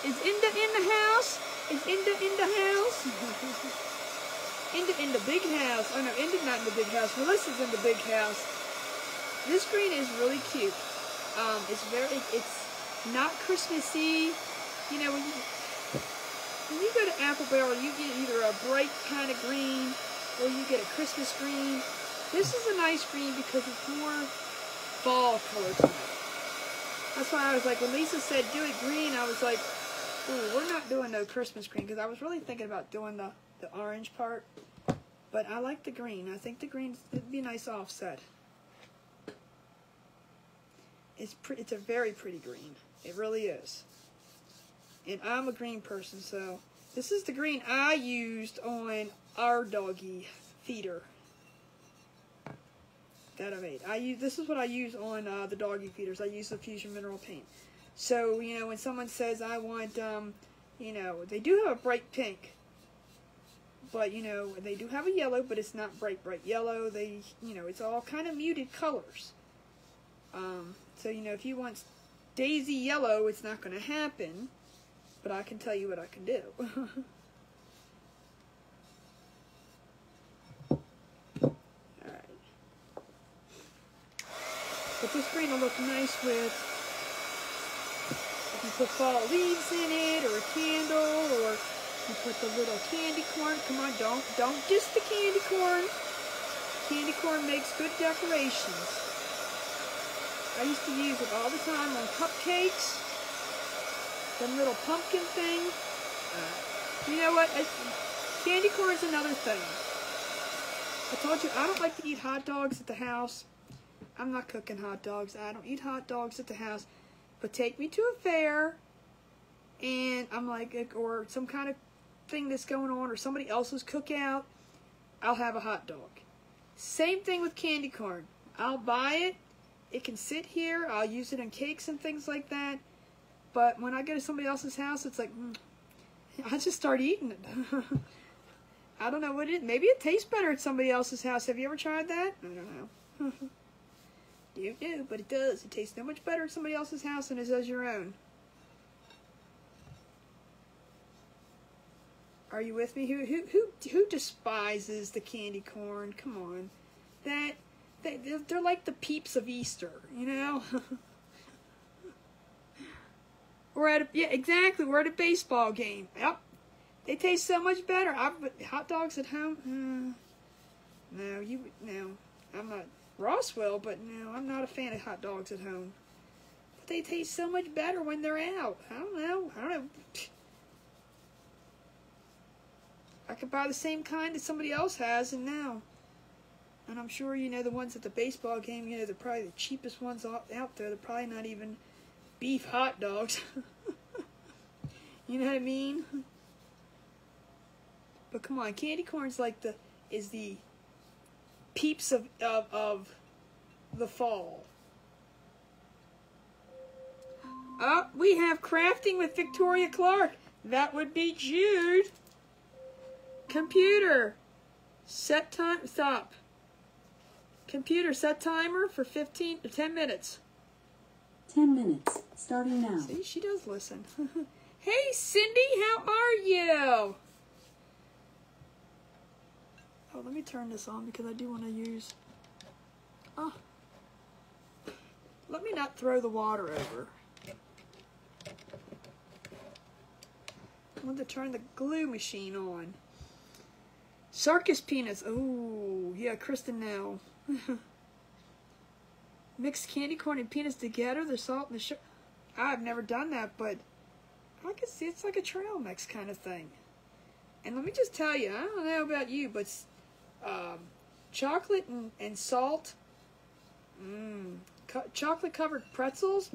Is Inda in the house? Is Inda in the house? Inda in the big house. Oh no, Inda's not in the big house. Melissa's in the big house. This green is really cute. It's not Christmassy. You know, when you go to Apple Barrel, you get either a bright kind of green or you get a Christmas green. This is a nice green because it's more fall color to me. That's why I was like, when Lisa said do it green, I was like, ooh, we're not doing no Christmas green, because I was really thinking about doing the orange part. But I like the green. I think the green would be a nice offset. It's a very pretty green. It really is. And I'm a green person, so this is the green I used on our doggy feeder that I made. This is what I use on the doggy feeders. I use the Fusion Mineral Paint. So, you know, when someone says I want, you know, they do have a bright pink, But, you know, they do have a yellow, but it's not bright yellow. They, you know, it's all kind of muted colors. So, you know, if you want daisy yellow, it's not going to happen. But I can tell you what I can do. Alright. But this green will look nice with, if you put fall leaves in it, or a candle, or you put the little candy corn. Come on, don't diss the candy corn. Candy corn makes good decorations. I used to use it all the time on cupcakes. Them little pumpkin thing. You know what? Candy corn's another thing. I told you, I don't like to eat hot dogs at the house. I'm not cooking hot dogs. I don't eat hot dogs at the house. But take me to a fair, and I'm like, or some kind of thing that's going on, or somebody else's cookout, I'll have a hot dog. Same thing with candy corn. I'll buy it. It can sit here. I'll use it in cakes and things like that. But when I go to somebody else's house, it's like, I just start eating it. I don't know what it is. Maybe it tastes better at somebody else's house. Have you ever tried that? I don't know. You do, but it does. It tastes so much better at somebody else's house than it does your own. Are you with me? Who despises the candy corn? Come on. They're like the peeps of Easter, you know? Yeah, exactly. We're at a baseball game. Yep. They taste so much better. Hot dogs at home? No. I'm not Roswell, but no, I'm not a fan of hot dogs at home. But they taste so much better when they're out. I don't know. I could buy the same kind that somebody else has, and and I'm sure, you know, the ones at the baseball game, you know, they're probably the cheapest ones out there. They're probably not even beef hot dogs. You know what I mean? But come on, candy corn's like the peeps of the fall. Oh, we have crafting with Victoria Clark. That would be Jude. Computer, set time, stop. Computer, set timer for 10 minutes. 10 minutes, starting now. See, she does listen. Hey, Cindy, how are you? Oh, let me turn this on because I do want to use... Oh. Let me not throw the water over. I want to turn the glue machine on. Circus peanuts. Oh, yeah, Kristen now. Mix candy corn and peanuts together, the salt and the sugar. I've never done that, but I can see it's like a trail mix kind of thing. And let me just tell you, I don't know about you, but chocolate and salt, chocolate covered pretzels,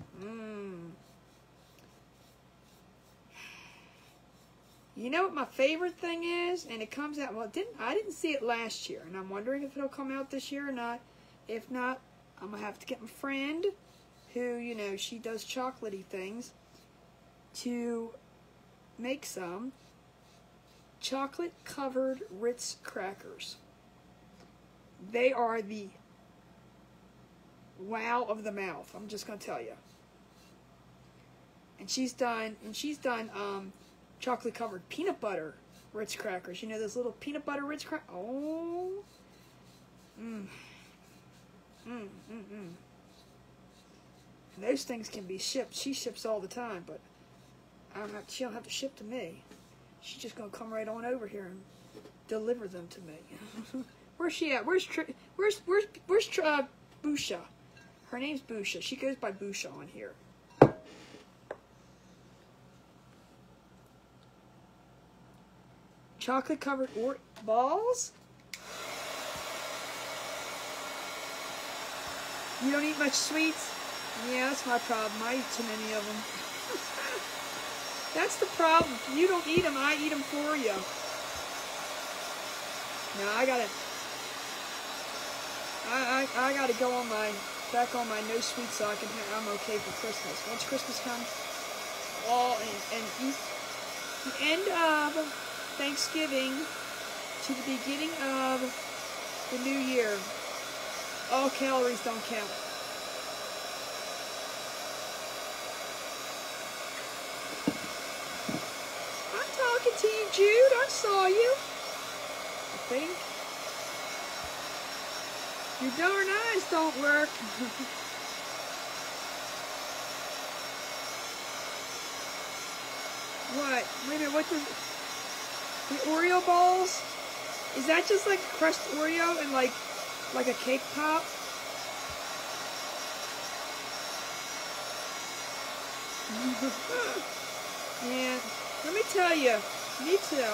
You know what my favorite thing is? And it comes out, well, I didn't see it last year, and I'm wondering if it'll come out this year or not. If not, I'm going to have to get my friend, who, you know, she does chocolatey things, to make some chocolate-covered Ritz crackers. They are the wow of the mouth, I'm just going to tell you. And she's done chocolate-covered peanut butter Ritz crackers. You know those little peanut butter Ritz crackers? Oh. And those things can be shipped. She ships all the time, but she don't have to ship to me. She's just gonna come right on over here and deliver them to me. Where's she at? Where's Busha? Her name's Busha. She goes by Busha on here. Chocolate covered balls? You don't eat much sweets? Yeah, that's my problem. I eat too many of them. That's the problem. If you don't eat them, I eat them for you. Now I gotta go on back on my no sweets so I'm okay for Christmas. Once Christmas comes, and the end of Thanksgiving, to the beginning of the new year. All calories don't count. I'm talking to you, Jude. I saw you. I think. Your darn eyes don't work. What? Wait a minute, what the Oreo balls? Is that just like crushed Oreo and like a cake pop? Yeah, let me tell you, me too.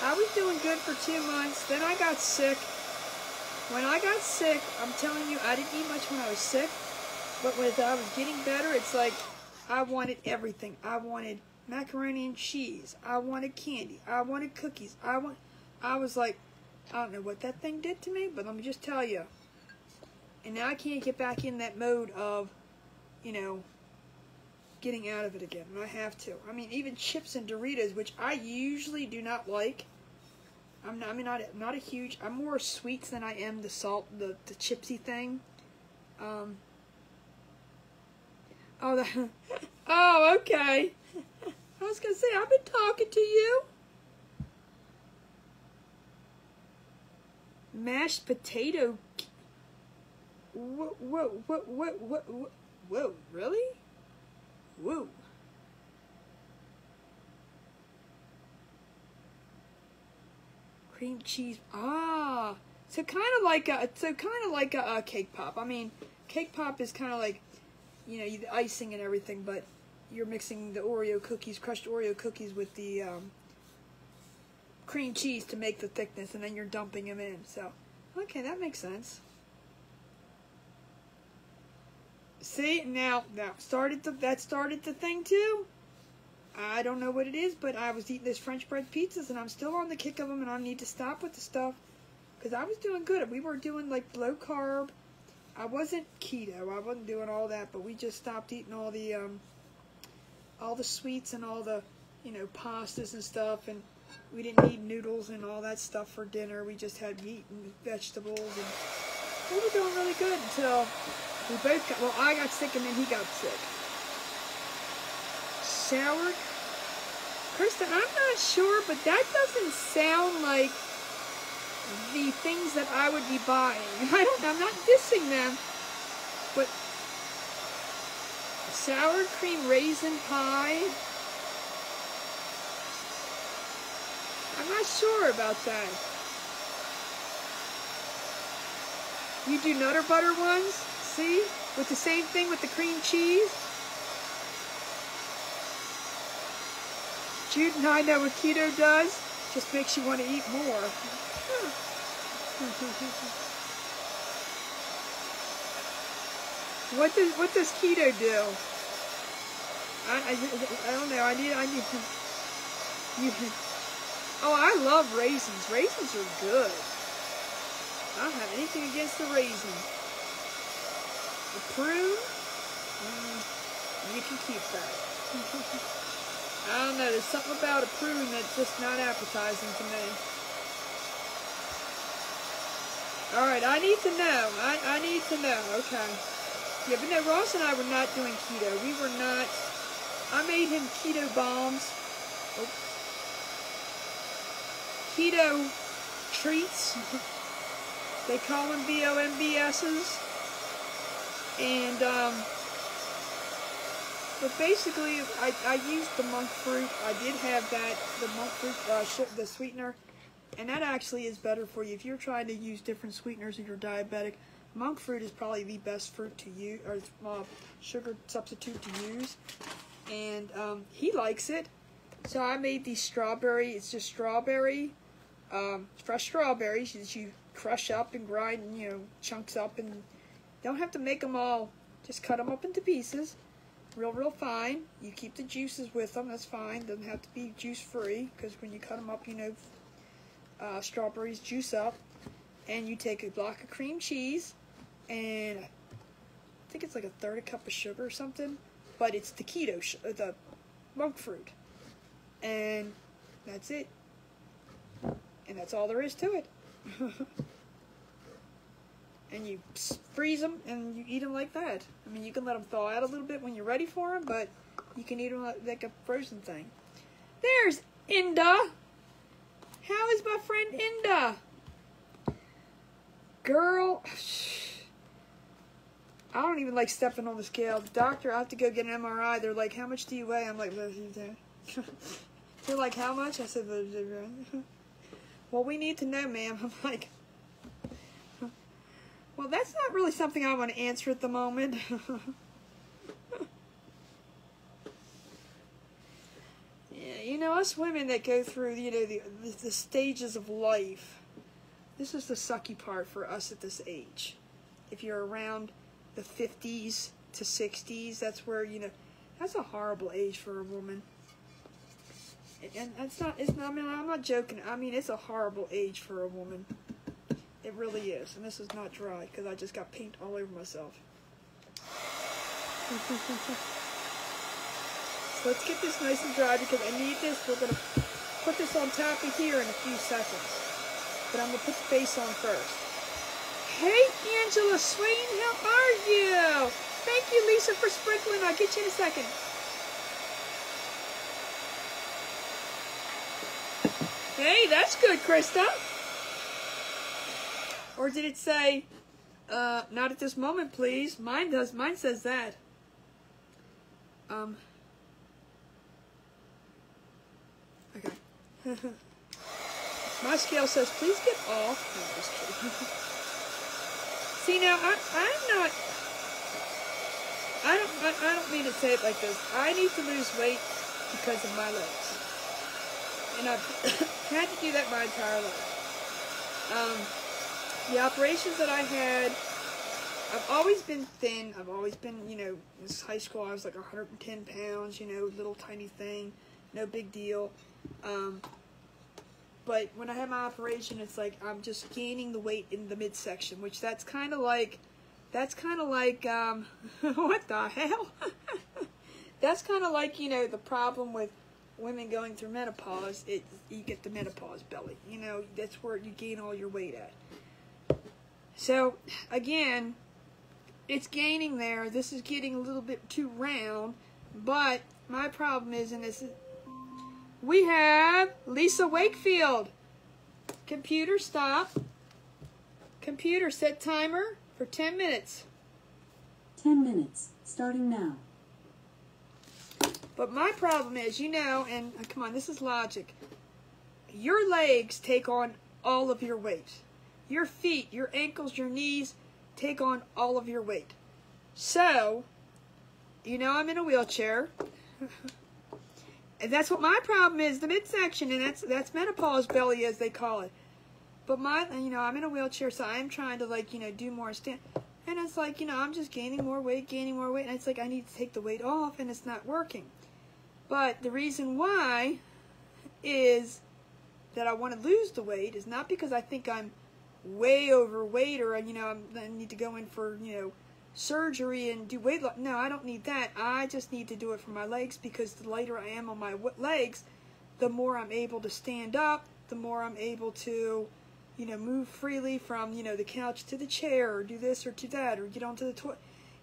I was doing good for 2 months, then I got sick. When I got sick, I'm telling you, I didn't eat much when I was sick, but when I was getting better, it's like I wanted everything. I wanted macaroni and cheese. I wanted candy. I wanted cookies. I was like, I don't know what that thing did to me, but let me just tell you. And now I can't get back in that mode of, you know, getting out of it again. And I have to. I mean, even chips and Doritos, which I usually do not like. I'm not a huge. I'm more sweets than I am the salt, the chipsy thing. Oh, oh, okay. I was gonna say I've been talking to you. Mashed potato. Whoa, really? Whoa. Cream cheese. Ah, so kind of like a cake pop. I mean, cake pop is kind of like, you know, the icing and everything, but you're mixing the Oreo cookies, crushed Oreo cookies, with the cream cheese to make the thickness, and then you're dumping them in. So, okay, that makes sense. See, now that started the thing too. I don't know what it is, but I was eating this French bread pizzas, and I'm still on the kick of them, and I need to stop with the stuff, because I was doing good. We were doing like low carb. I wasn't keto. I wasn't doing all that, but we just stopped eating all the sweets and all the, you know, pastas and stuff, and we didn't eat noodles and all that stuff for dinner. We just had meat and vegetables, and we were doing really good until we both got, well, I got sick and then he got sick. Sour, Krista, I'm not sure, but that doesn't sound like the things that I would be buying. I'm not dissing them, but sour cream raisin pie, I'm not sure about that. You do Nutter Butter ones, see? With the same thing with the cream cheese. Jude and I know what keto does. Just makes you want to eat more. What does keto do? I don't know. I need you. Oh, I love raisins. Raisins are good. I don't have anything against the raisin. The prune, you can keep that. I don't know. There's something about a prune that's just not appetizing to me. All right, I need to know. I need to know. Okay. Yeah, but no, Ross and I were not doing keto. We were not. I made him keto bombs. Oh. Keto treats. They call them BOMBSs. And, but basically, I used the monk fruit. I did have that, the monk fruit, the sweetener. And that actually is better for you. If you're trying to use different sweeteners and you're diabetic, monk fruit is probably the best fruit to use, or sugar substitute to use. And he likes it. So I made these strawberry, it's just strawberry, fresh strawberries that you crush up and grind, and, you know, chunks up, and don't have to make them all, just cut them up into pieces, real fine. You keep the juices with them, that's fine. Doesn't have to be juice free, because when you cut them up, you know, strawberries juice up. And you take a block of cream cheese, and I think it's like a third cup of sugar or something, but it's the keto, the monk fruit, and that's it. And that's all there is to it. And you freeze them and you eat them like that. I mean, you can let them thaw out a little bit when you're ready for them, but you can eat them like a frozen thing. There's Inda. How is my friend Inda? Girl, I don't even like stepping on the scale. The doctor, I have to go get an MRI. They're like, how much do you weigh? I'm like, they're like, how much? I said, well, we need to know, ma'am. I'm like, well, that's not really something I want to answer at the moment. Yeah, you know, us women that go through, you know, the stages of life, this is the sucky part for us at this age. If you're around the 50s to 60s, that's where, you know, that's a horrible age for a woman. And it's not, I mean, I'm not joking. I mean, it's a horrible age for a woman. It really is. And this is not dry because I just got paint all over myself. So let's get this nice and dry because I need this. We're going to put this on top of here in a few seconds. But I'm going to put the face on first. Hey, Angela Swain, how are you? Thank you, Lisa, for sprinkling. I'll get you in a second. Hey, that's good, Krista. Or did it say, not at this moment, please? Mine does. Mine says that. Okay. My scale says, please get off. No, I'm just kidding. See, now, I don't mean to say it like this. I need to lose weight because of my legs. And I've had to do that my entire life. The operations that I had, I've always been thin. I've always been, you know, in high school I was like 110 pounds, you know, little tiny thing, no big deal. But when I had my operation, it's like I'm just gaining the weight in the midsection, which that's kind of like, what the hell? That's kind of like, you know, the problem with women going through menopause. You get the menopause belly. You know, that's where you gain all your weight at. So, again, it's gaining there. This is getting a little bit too round. But my problem is, and this is, we have Lisa Wakefield. Computer, stop. Computer, set timer for 10 minutes. 10 minutes, starting now. But my problem is, you know, and come on, this is logic. Your legs take on all of your weight. Your feet, your ankles, your knees take on all of your weight. So, you know I'm in a wheelchair. And that's what my problem is, the midsection, and that's menopause belly, as they call it. But you know, I'm in a wheelchair, so I'm trying to, like, you know, do more stand. And it's like, you know, I'm just gaining more weight, and it's like I need to take the weight off, and it's not working. But the reason why is that I want to lose the weight is not because I think I'm way overweight or, you know, I need to go in for, you know, surgery and do weight loss. No, I don't need that. I just need to do it for my legs because the lighter I am on my legs, the more I'm able to stand up, the more I'm able to, you know, move freely from, you know, the couch to the chair or do this or do that or get onto the toilet.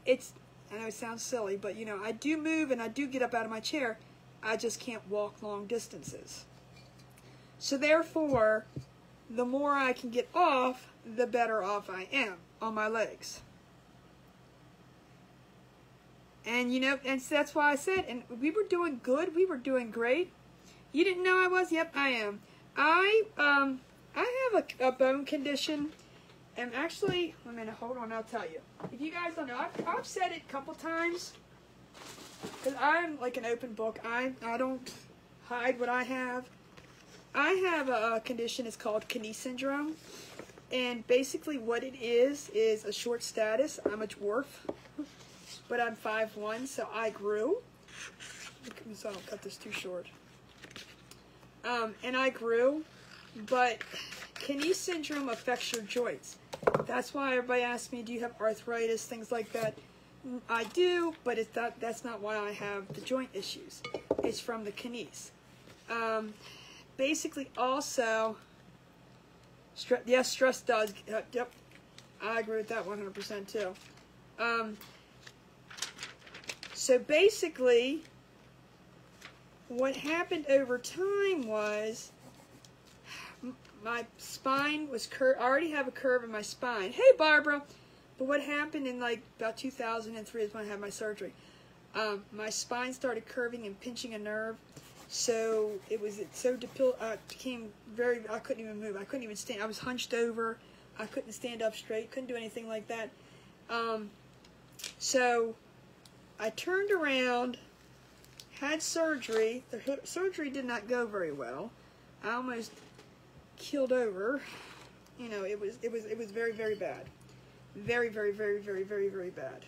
I know it sounds silly, but, you know, I do move and I do get up out of my chair. I just can't walk long distances. So therefore, the more I can get off, the better off I am on my legs. And, you know, and so that's why I said, and we were doing good. We were doing great. You didn't know I was? Yep, I am. I have a bone condition. And actually, wait a minute, hold on, I'll tell you. If you guys don't know, I've said it a couple times. Because I'm like an open book. I don't hide what I have. I have a condition, it's called Knie syndrome. And basically what it is a short status. I'm a dwarf. But I'm 5'1", so I grew. So I'll cut this too short. And I grew, but Knie syndrome affects your joints. That's why everybody asks me, do you have arthritis, things like that. I do, but that's not why I have the joint issues. It's from the knees. Basically, also, Yes, stress does. Yep, I agree with that 100% too. So basically, what happened over time was my spine was curved. I already have a curve in my spine. Hey, Barbara. But what happened in like about 2003 is when I had my surgery. My spine started curving and pinching a nerve. So it became very, I couldn't even move. I couldn't even stand. I was hunched over. I couldn't stand up straight. Couldn't do anything like that. So I turned around, had surgery. The surgery did not go very well. I almost killed over. You know, it was very, very bad. Very, very, very, very, very, very bad.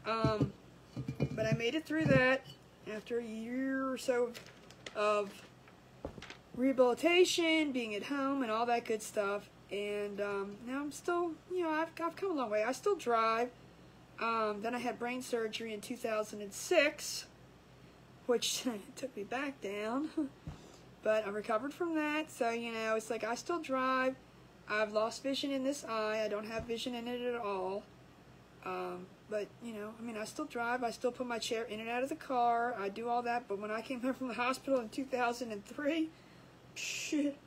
But I made it through that after a year or so of rehabilitation, being at home, and all that good stuff. And now I'm still, you know, I've come a long way. I still drive. Then I had brain surgery in 2006, which took me back down. But I recovered from that. So, you know, it's like I still drive. I've lost vision in this eye. I don't have vision in it at all. But, you know, I mean, I still drive. I still put my chair in and out of the car. I do all that. But when I came home from the hospital in 2003, shit,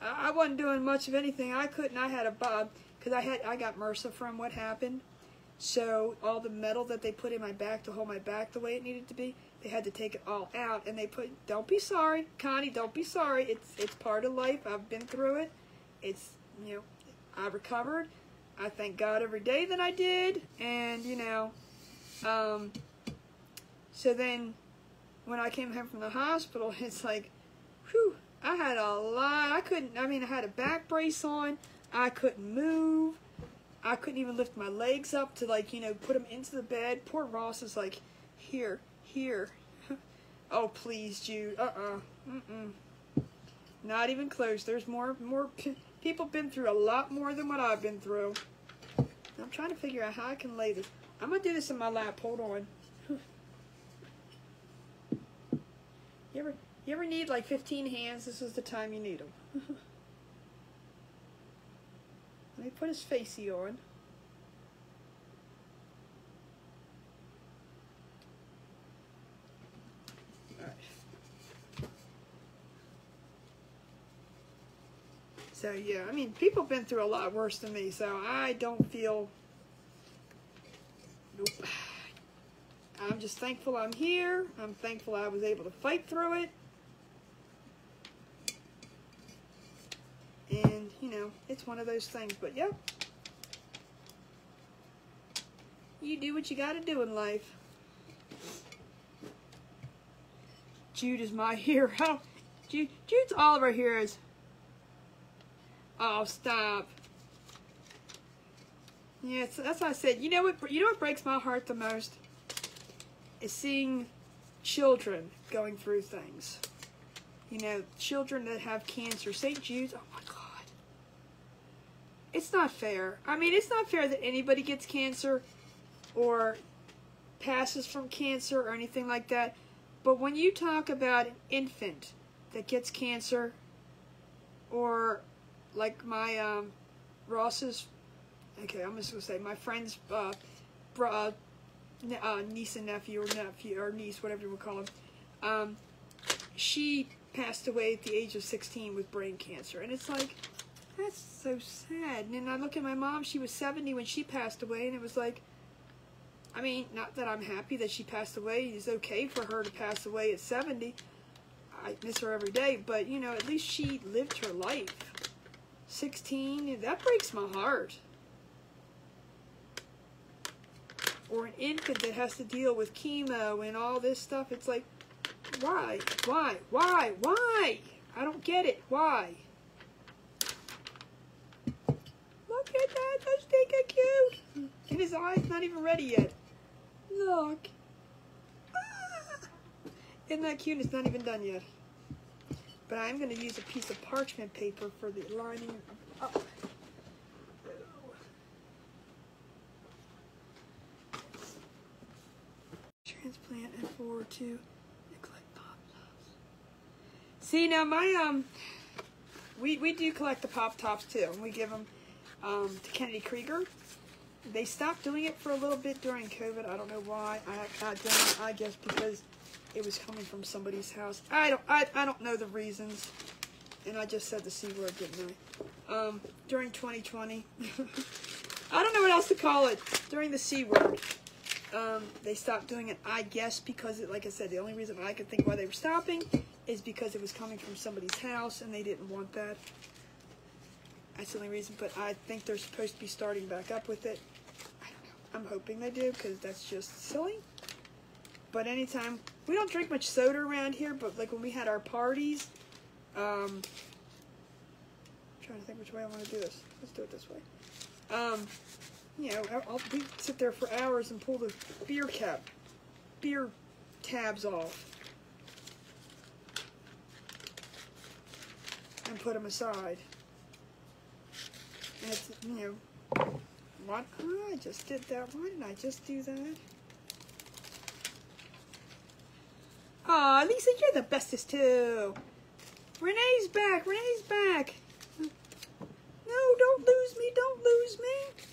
I wasn't doing much of anything. I couldn't. I had a bob because I got MRSA from what happened. So all the metal that they put in my back to hold my back the way it needed to be, they had to take it all out. And they put, don't be sorry, Connie, don't be sorry. It's part of life. I've been through it. It's, you know, I recovered. I thank God every day that I did. And, you know, so then when I came home from the hospital, it's like, whew, I had a lot. I had a back brace on. I couldn't move. I couldn't even lift my legs up to, like, you know, put them into the bed. Poor Ross is like, here. Oh, please, Jude. Not even close. There's more people been through a lot more than what I've been through. I'm trying to figure out how I can lay this. I'm going to do this in my lap. Hold on. You ever need like 15 hands? This is the time you need them. Let me put his facey on. So, yeah, I mean, people have been through a lot worse than me, so I don't feel, nope. I'm just thankful I'm here. I'm thankful I was able to fight through it. And, you know, it's one of those things, but, yep. You do what you gotta do in life. Jude is my hero. Jude's all of our heroes. Oh, stop. Yeah, that's what I said. You know what breaks my heart the most? Is seeing children going through things. You know, children that have cancer. St. Jude's, oh my God. It's not fair. I mean, it's not fair that anybody gets cancer or passes from cancer or anything like that. But when you talk about an infant that gets cancer, or like my Ross's, okay, I'm just gonna say my friend's niece and nephew, or niece, whatever you would call him. She passed away at the age of 16 with brain cancer, and it's like, that's so sad. And then I look at my mom; she was 70 when she passed away, and it was like, I mean, not that I'm happy that she passed away. It's okay for her to pass away at 70. I miss her every day, but you know, at least she lived her life. 16, that breaks my heart. Or an infant that has to deal with chemo and all this stuff. It's like, why? I don't get it. Why? Look at that. That's stinking cute. And his eye's not even ready yet. Look. Ah. Isn't that cute? It's not even done yet. But I'm going to use a piece of parchment paper for the lining up. Transplant and forward to collect pop loves. See, now my we do collect the Pop Tops too, and we give them to Kennedy Krieger. They stopped doing it for a little bit during COVID. I don't know why. I guess because it was coming from somebody's house. I don't know the reasons. And I just said the C word, didn't I? During 2020. I don't know what else to call it. During the C word. They stopped doing it, I guess, because, like I said, the only reason I could think why they were stopping is because it was coming from somebody's house and they didn't want that. That's the only reason, but I think they're supposed to be starting back up with it. I don't know. I'm hoping they do, because that's just silly. But anytime, we don't drink much soda around here, but like when we had our parties, I'm trying to think which way I want to do this. Let's do it this way. You know, we sit there for hours and pull the beer tabs off. And put them aside. And it's, you know, what? Oh, I just did that. Why did I just do that? Aw, Lisa, you're the bestest too. Renee's back. Renee's back. No, don't lose me. Don't lose me.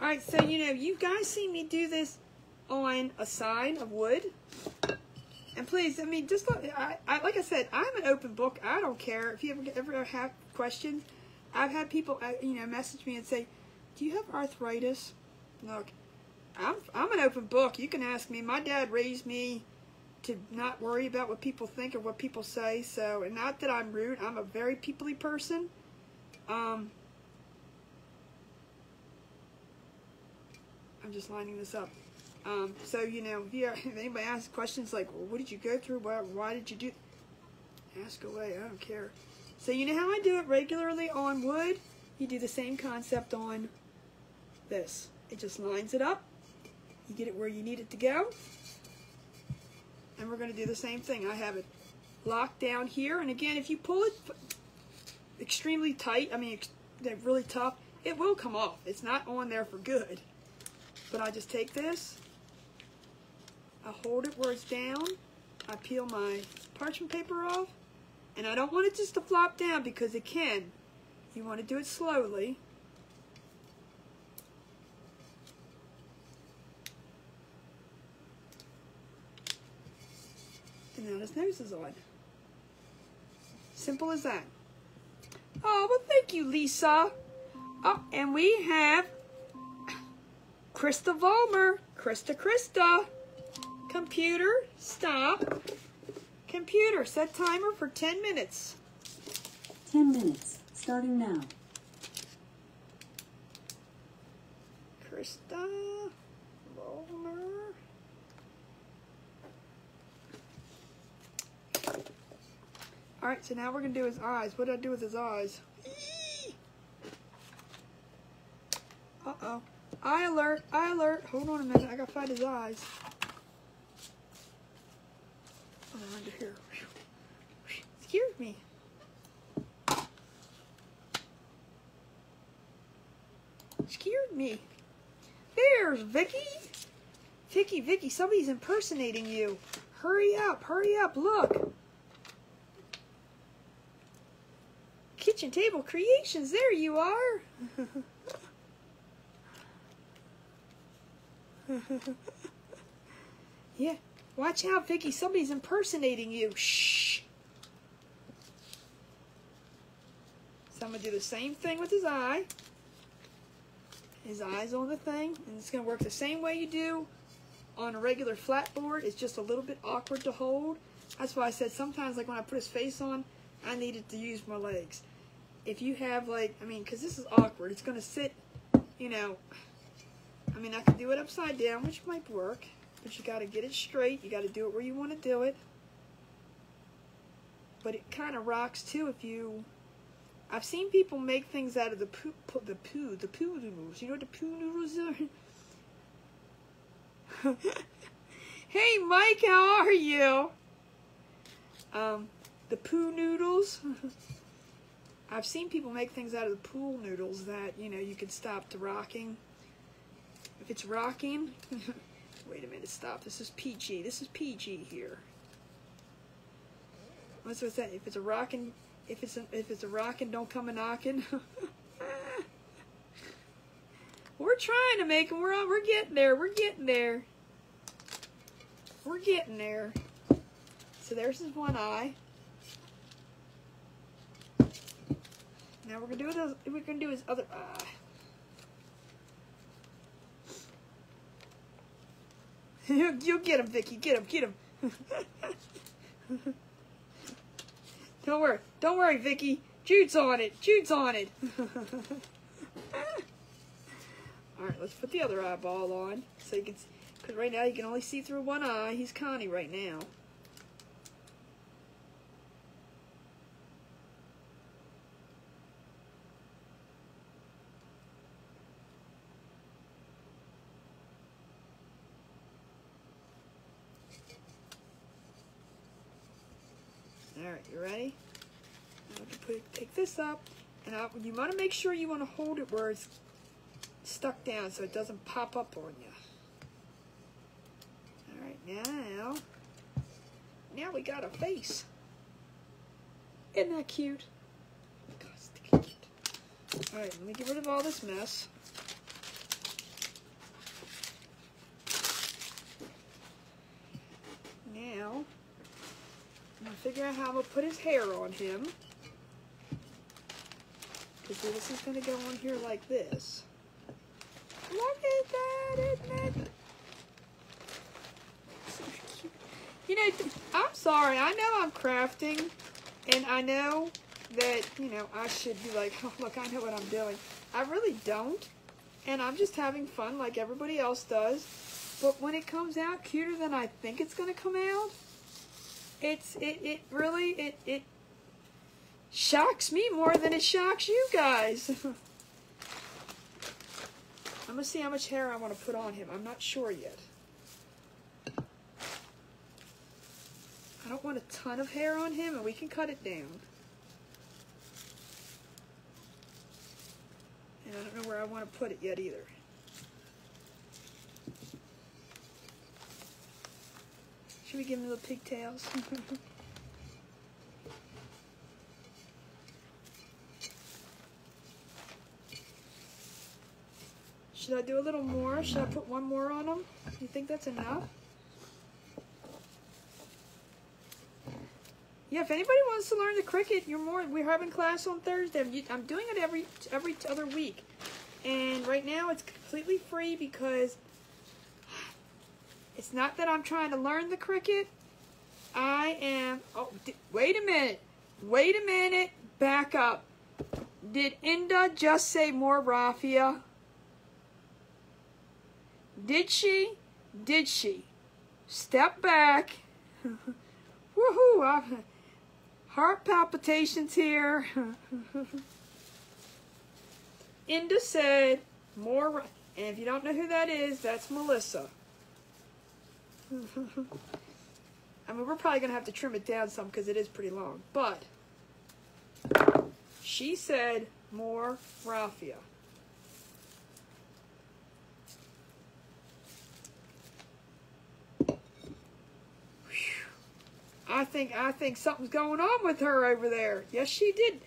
All right, so, you know, you guys see me do this on a side of wood. And please, I mean, just look, like I said, I'm an open book. I don't care if you ever have questions. I've had people, you know, message me and say, "Do you have arthritis?" Look, I'm an open book. You can ask me. My dad raised me to not worry about what people think or what people say. So, and not that I'm rude. I'm a very people-y person. I'm just lining this up. So, you know, if anybody asks questions like, well, what did you go through? Why did you do? Ask away. I don't care. So, you know how I do it regularly on wood? You do the same concept on this. It just lines it up. You get it where you need it to go. And we're going to do the same thing. I have it locked down here. And again, if you pull it extremely tight, I mean, they're really tough, it will come off. It's not on there for good. But I just take this, I hold it where it's down, I peel my parchment paper off, and I don't want it just to flop down because it can. You want to do it slowly. And now his nose is on. Simple as that. Oh, well, thank you, Lisa. Oh, and we have Krista Vollmer. Krista. Computer, stop. Computer, set timer for 10 minutes. 10 minutes, starting now. Krista Vollmer. Alright, so now we're going to do his eyes. What did I do with his eyes? Uh-oh. Eye alert, eye alert. Hold on a minute, I gotta find his eyes. Oh, under here. Scared me. Scared me. There's Vicky. Vicky, somebody's impersonating you. Hurry up, look. Kitchen Table Creations, there you are. Yeah, watch out, Vicky. Somebody's impersonating you. Shh. So I'm going to do the same thing with his eye. His eye's on the thing. And it's going to work the same way you do on a regular flat board. It's just a little bit awkward to hold. That's why I said sometimes, like when I put his face on, I needed to use my legs. If you have, like, I mean, because this is awkward. It's going to sit, you know... I mean, I can do it upside down, which might work, but you got to get it straight. You got to do it where you want to do it. But it kind of rocks too if you. I've seen people make things out of the poo noodles. You know what the poo noodles are? Hey, Mike, how are you? The poo noodles. I've seen people make things out of the pool noodles that, you know, you can stop the rocking. If it's rocking, wait a minute, stop. This is PG. This is PG here. What's that? If it's a rocking If it's a rockin', don't come a knockin'. We're trying to make them. We're getting there. We're getting there. We're getting there. So there's his one eye. Now we're gonna do his other eye. You'll get him, Vicky. Get him. Get him. Don't worry. Don't worry, Vicky. Jude's on it. Jude's on it. All right, let's put the other eyeball on so you can. Because right now you can only see through one eye. He's Connie right now. All right, you ready? Now we can take this up, and you want to make sure you want to hold it where it's stuck down so it doesn't pop up on you. All right, now we got a face. Isn't that cute? God, it's cute. All right, let me get rid of all this mess. Now, I'm going to figure out how I'm going to put his hair on him. Because this is going to go on here like this. Look at that, isn't it? You know, I'm sorry. I know I'm crafting. And I know that, you know, I should be like, oh, look, I know what I'm doing. I really don't. And I'm just having fun like everybody else does. But when it comes out cuter than I think it's going to come out, it really shocks me more than it shocks you guys. I'm going to see how much hair I want to put on him. I'm not sure yet. I don't want a ton of hair on him, and we can cut it down. And I don't know where I want to put it yet either. Should we give him little pigtails? Should I do a little more? Should I put one more on him? You think that's enough? Yeah, if anybody wants to learn the cricket, we're having class on Thursday. I'm doing it every other week. And right now it's completely free because it's not that I'm trying to learn the cricket. I am, wait a minute. Wait a minute. Back up. Did Inda just say more raffia? Did she? Did she? Step back. Woohoo. Heart palpitations here. Inda said more, and if you don't know who that is, that's Melissa. I mean, we're probably going to have to trim it down some because it is pretty long. But she said more raffia. I think something's going on with her over there. Yes, she did.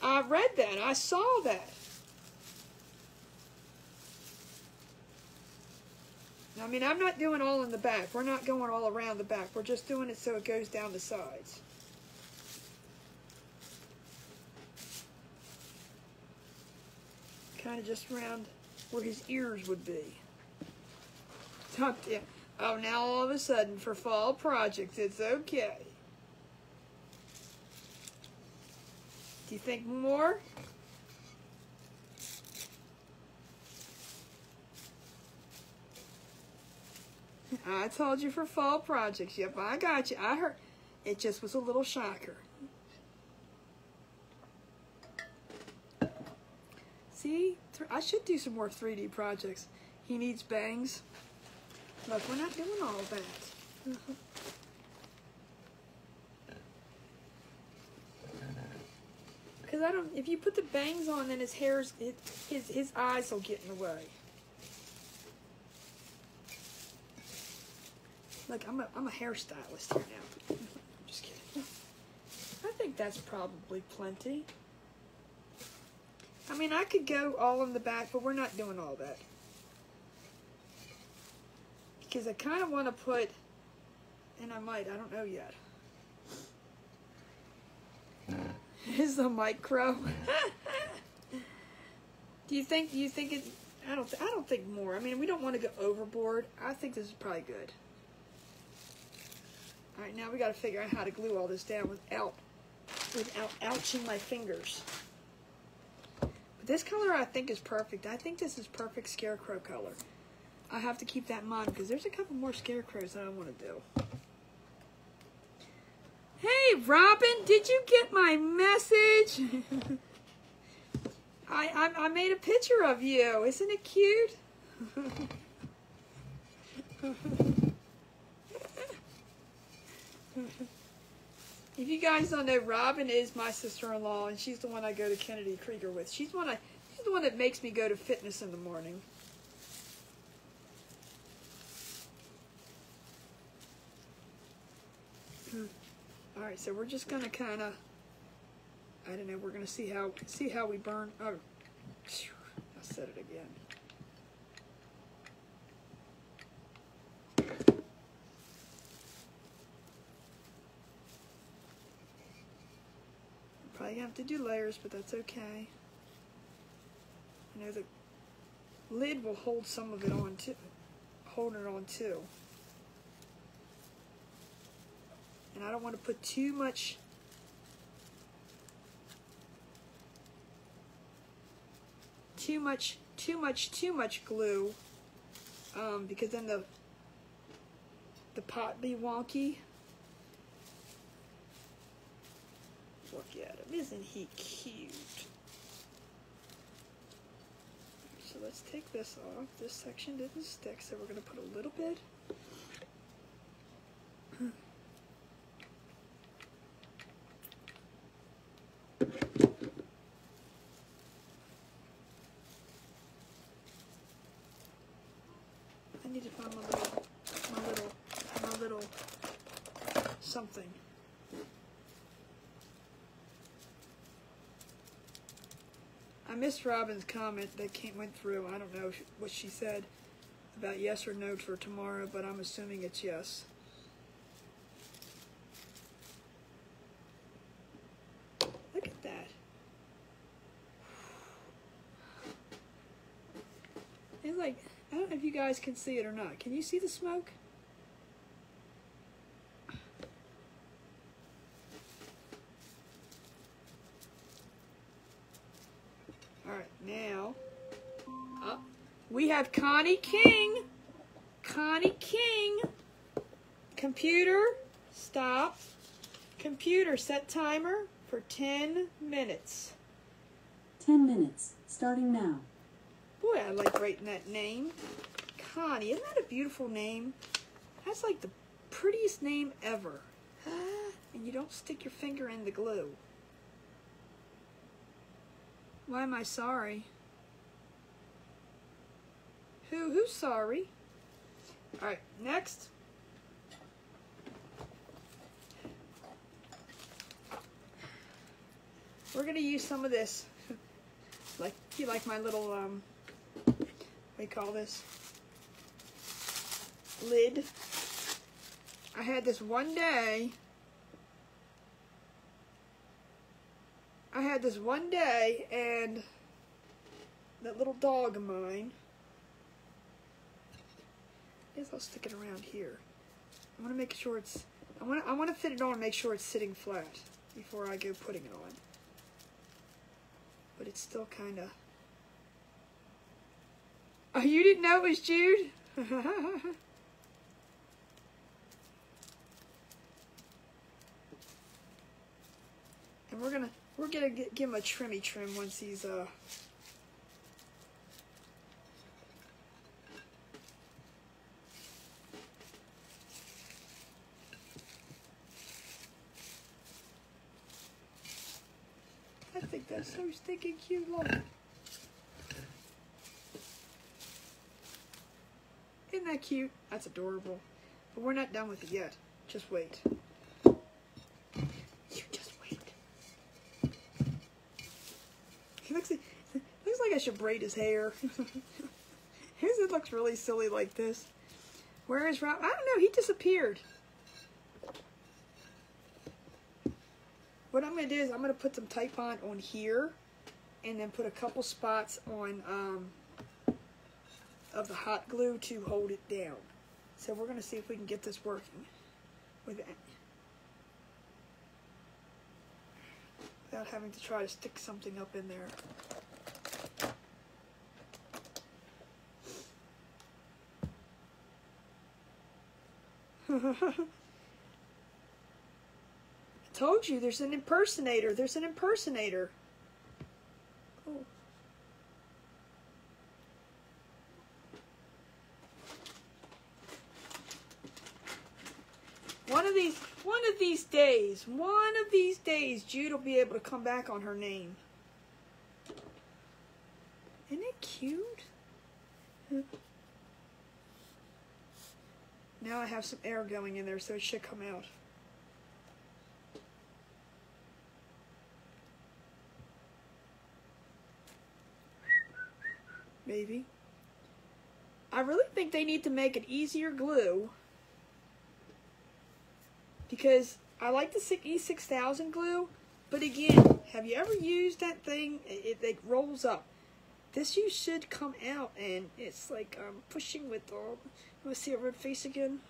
I read that. I saw that. I mean, I'm not doing all in the back. We're not going all around the back. We're just doing it so it goes down the sides. Kind of just around where his ears would be. Oh, now all of a sudden, for fall projects, it's okay. Do you think more? I told you for fall projects. Yep, I got you. I heard. It just was a little shocker. See? I should do some more 3D projects. He needs bangs. Look, we're not doing all of that. Because I don't, if you put the bangs on, then his hair's, his eyes will get in the way. Look, I'm a hairstylist here now. I'm just kidding. I think that's probably plenty. I mean, I could go all in the back, but we're not doing all that. Because I kind of want to put, and I might, I don't know yet. Is the micro? Do you think it? I don't think more. I mean, we don't want to go overboard. I think this is probably good. All right, now we got to figure out how to glue all this down without ouching my fingers. But this color I think is perfect. I think this is perfect Scarecrow color. I have to keep that in mind because there's a couple more Scarecrows that I want to do. Hey, Robin, did you get my message? I made a picture of you. Isn't it cute? If you guys don't know, Robin is my sister-in-law, and she's the one I go to Kennedy Krieger with. She's the one that makes me go to fitness in the morning. All right, so we're just gonna kind of, I don't know, we're gonna see how we burn. Oh, I said it again. Probably gonna have to do layers, but that's okay. You know, the lid will hold some of it on too. Hold it on too. And I don't want to put too much glue, because then the pot be wonky. Look at him, isn't he cute? So let's take this off. This section didn't stick, so we're going to put a little bit. I need to find my little something. I missed Robin's comment that went through. I don't know what she said about yes or no for tomorrow, but I'm assuming it's yes. Look at that. It's like, I don't know if you guys can see it or not. Can you see the smoke? Alright, now, we have Connie King. Connie King. Computer, stop. Computer, set timer for 10 minutes. 10 minutes, starting now. Boy, I like writing that name. Connie, isn't that a beautiful name? That's like the prettiest name ever. And you don't stick your finger in the glue. Why am I sorry? Who's sorry? Alright, next. We're gonna use some of this. Like, you like my little, what do you call this? Lid. I had this one day. And that little dog of mine. I guess I'll stick it around here. I want to make sure it's. I want to fit it on and make sure it's sitting flat before I go putting it on. But it's still kind of. Oh, you didn't know it was Jude? And we're gonna give him a trim once he's I think that's so stinking cute. Look. Isn't that cute? That's adorable. But we're not done with it yet. Just wait. You just wait. think I should braid his hair. It looks really silly like this. Where is Ralph? I don't know. He disappeared. What I'm going to do is I'm going to put some Type Bond on here, and then put a couple spots on of the hot glue to hold it down. So we're going to see if we can get this working with it, without having to try to stick something up in there. I told you, there's an impersonator. There's an impersonator. Oh. One of these days, Jude will be able to come back on her name. Isn't it cute? Now I have some air going in there, so it should come out. Maybe. I really think they need to make an easier glue, because I like the E6000 glue, but again, have you ever used that thing? It rolls up. This should come out, and it's like pushing with all. Let's see a red face again.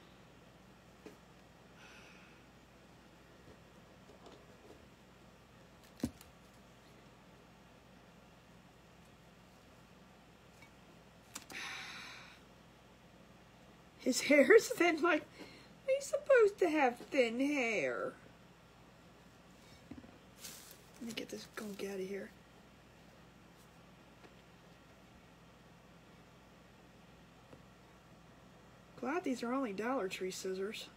His hair is thin, like he's supposed to have thin hair. Let me get this gunk out of here. Glad these are only Dollar Tree scissors.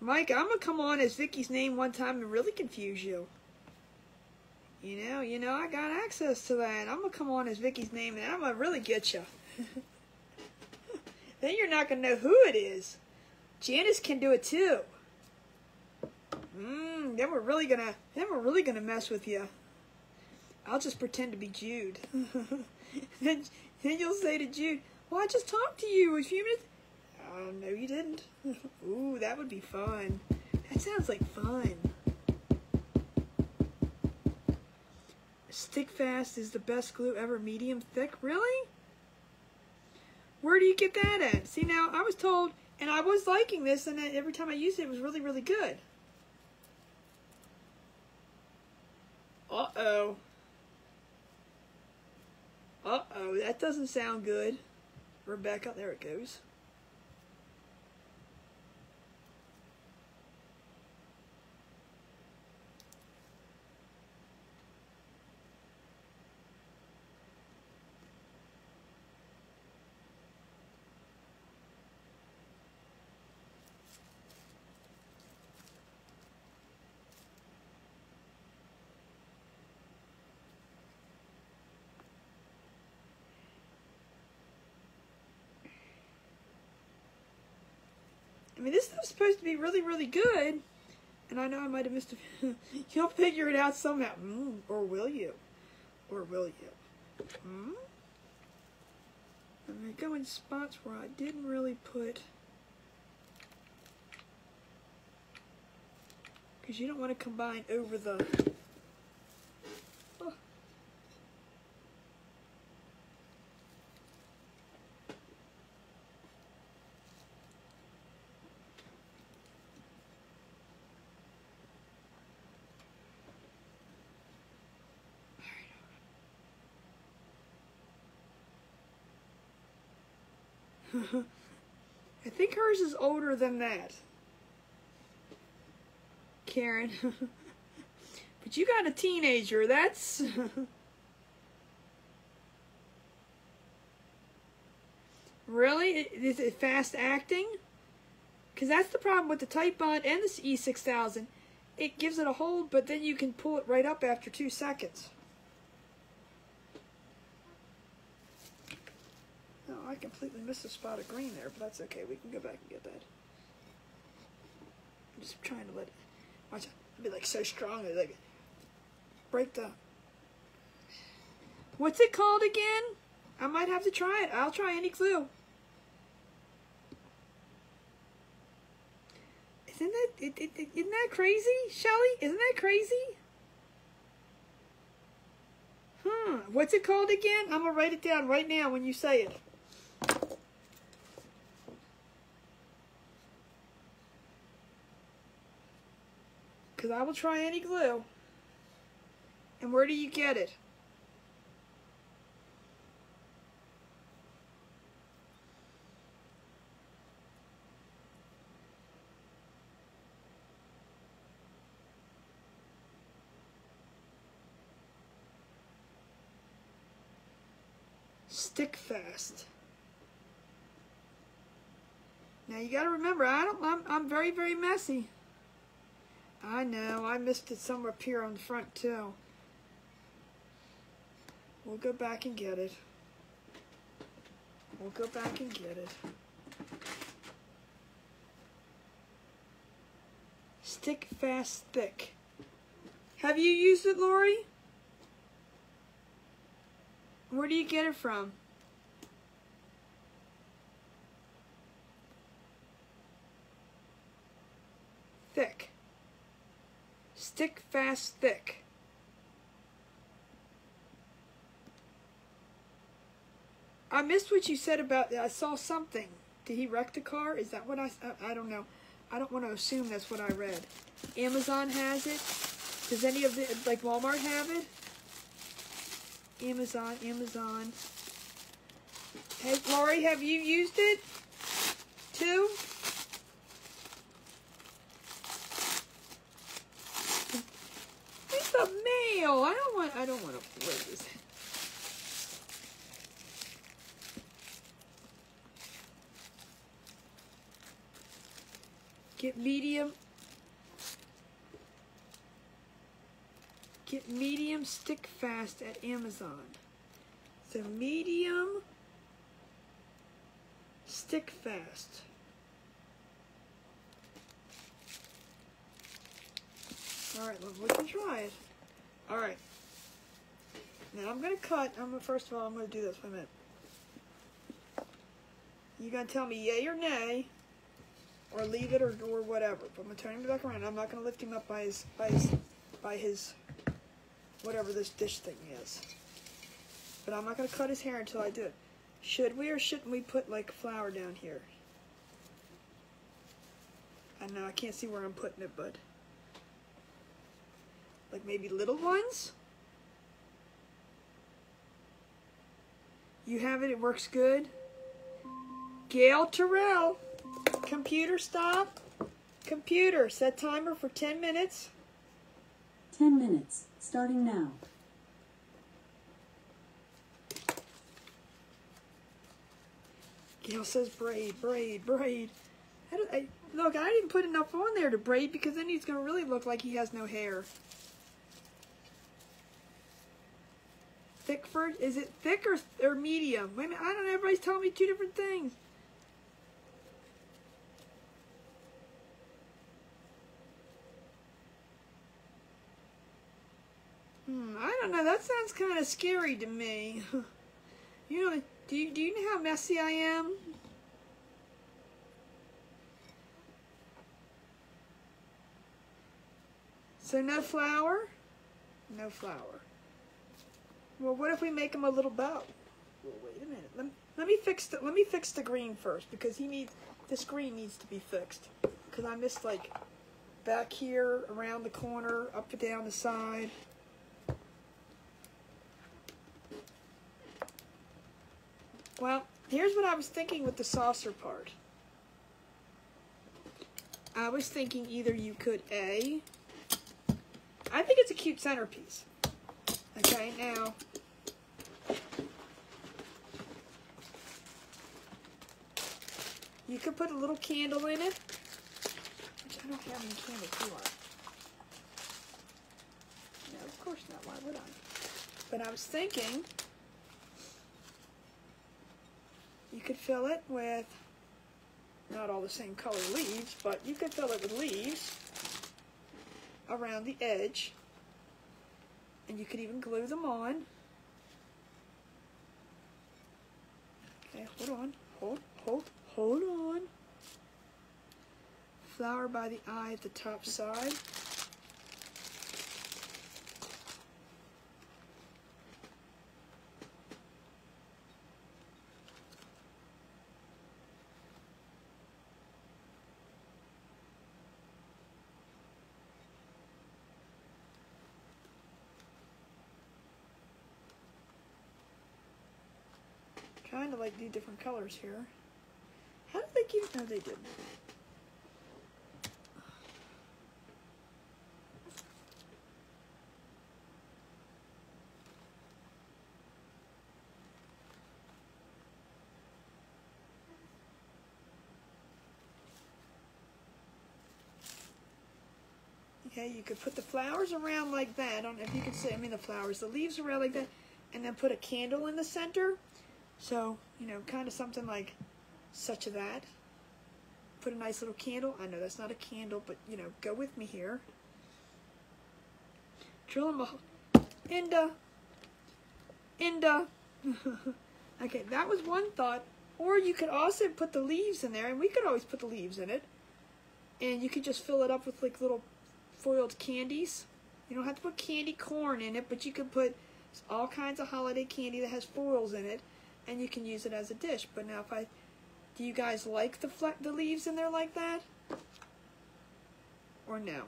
Mike, I'm gonna come on as Vicky's name one time and really confuse you. You know, I got access to that. I'm gonna come on as Vicky's name and I'm gonna really get you. Then you're not gonna know who it is. Janice can do it too. Then we're really gonna mess with you. I'll just pretend to be Jude. then you'll say to Jude, "Well, I just talked to you a few minutes." Oh, no, you didn't. Ooh, that would be fun. That sounds like fun. Stick Fast is the best glue ever, medium thick. Really? Where do you get that at? See, now, I was told, and I was liking this, and every time I used it, it was really, really good. Uh-oh. Uh-oh, that doesn't sound good. Rebecca, there it goes. I mean, this stuff's supposed to be really, really good. And I know I might have missed a... You'll figure it out somehow. Or will you? Or will you? I'm going to go in spots where I didn't really put... Because you don't want to combine over the... Oh. I think hers is older than that, Karen. But you got a teenager, that's... Really? Is it fast acting? Because that's the problem with the Type Bond and the E6000. It gives it a hold, but then you can pull it right up after 2 seconds. I completely missed a spot of green there, but that's okay. We can go back and get that. I'm just trying to let it, watch it. It'll be like so strong, like break the. What's it called again? I might have to try it. I'll try any glue. Isn't that crazy, Shelly? Isn't that crazy? What's it called again? I'm gonna write it down right now when you say it. Because I will try any glue. And where do you get it? Stick fast. Now you got to remember, I'm very, very messy. I know, I missed it somewhere up here on the front too. We'll go back and get it. We'll go back and get it. Stick fast, thick. Have you used it, Lori? Where do you get it from? Thick. Stick fast, thick. I missed what you said about, I saw something. Did he wreck the car? Is that what I don't know. I don't want to assume that's what I read. Amazon has it. Does any of the, like Walmart have it? Amazon. Hey, Lori, have you used it too? It's a mail. I don't want to wear this. Get medium. Get medium stick fast at Amazon. So medium stick fast. Alright, well, we can try it. Alright. Now I'm gonna cut. First of all, I'm gonna do this. Wait a minute. You're gonna tell me yay or nay, or leave it or whatever. But I'm gonna turn him back around. I'm not gonna lift him up by his whatever this dish thing is. But I'm not gonna cut his hair until I do it. Should we or shouldn't we put like flour down here? I know I can't see where I'm putting it, but like maybe little ones? You have it, it works good. Gail Terrell, computer stop. Computer, set timer for 10 minutes. 10 minutes, starting now. Gail says braid. Look, I didn't put enough on there to braid because then he's going to really look like he has no hair. Thickford, is it thick or medium? Wait a minute, I don't know, everybody's telling me two different things. I don't know, that sounds kind of scary to me. You know, do you know how messy I am? So no flour? No flour. Well, what if we make him a little bow? Well, wait a minute. Let me fix the green first because this green needs to be fixed because I missed like back here, around the corner, up and down the side. Well, here's what I was thinking with the saucer part. I was thinking either you could I think it's a cute centerpiece. Okay, now, you could put a little candle in it, which I don't have any candles, do I? No, of course not, why would I? But I was thinking, You could fill it with, not all the same color leaves, but you could fill it with leaves around the edge. And you could even glue them on. Okay, hold on. Flower by the eye at the top side. Kind of like do different colors here. How did they keep? No, they didn't. Okay, you could put the flowers around like that. I don't know if you can see, I mean the flowers, the leaves around like that, and then put a candle in the center. So, you know, kind of something like such a that. Put a nice little candle. I know that's not a candle, but, you know, go with me here. Drill them a hole. Okay, that was one thought. Or you could also put the leaves in there, and we could always put the leaves in it. And you could just fill it up with like little foiled candies. You don't have to put candy corn in it, but you could put all kinds of holiday candy that has foils in it, and you can use it as a dish. But now, do you guys like the leaves in there like that, or no?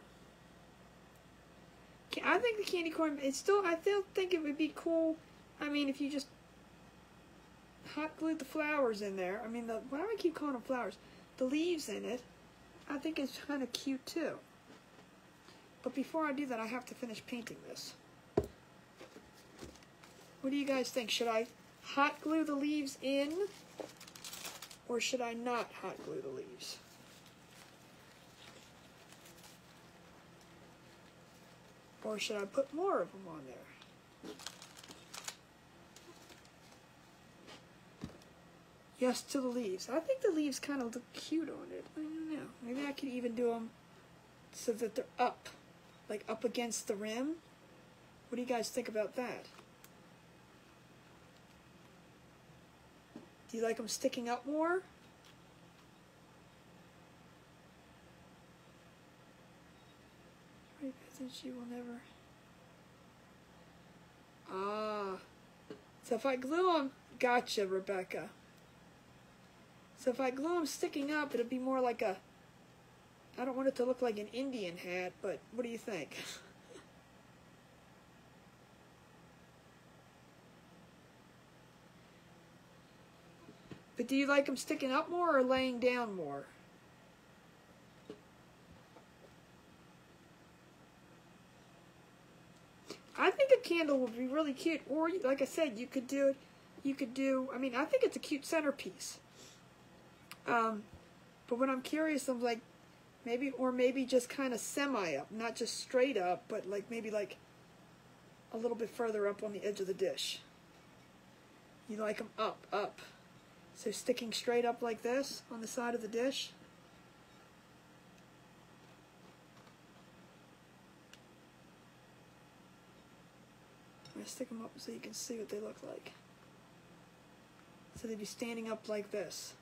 I think the candy corn. I still think it would be cool. I mean, if you just hot glued the flowers in there. I mean, why do I keep calling them flowers? The leaves in it. I think it's kind of cute too. But before I do that, I have to finish painting this. What do you guys think? Should I hot glue the leaves in, or should I not hot glue the leaves? Or should I put more of them on there? Yes to the leaves. I think the leaves kind of look cute on it. I don't know. Maybe I could even do them so that they're up, like up against the rim. What do you guys think about that? Do you like them sticking up more? Right, I think she will never. Ah. So if I glue them, gotcha, Rebecca. So if I glue them sticking up, it'll be more like a, I don't want it to look like an Indian hat, but what do you think? But do you like them sticking up more or laying down more? I think a candle would be really cute. Or, like I said, you could do, I mean, I think it's a cute centerpiece. But when I'm curious, I'm like, maybe just kind of semi up, not just straight up, but like maybe like a little bit further up on the edge of the dish. You like them up. So sticking straight up like this on the side of the dish. I'm going to stick them up so you can see what they look like. So they'd be standing up like this.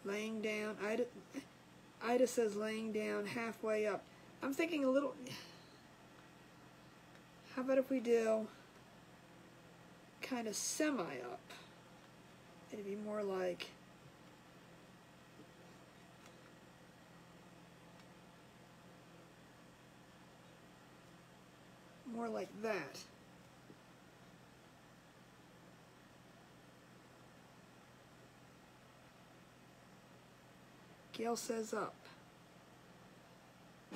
Laying down. Ida says laying down halfway up. I'm thinking a little. How about if we do kind of semi up? It'd be more like that. Gail says up.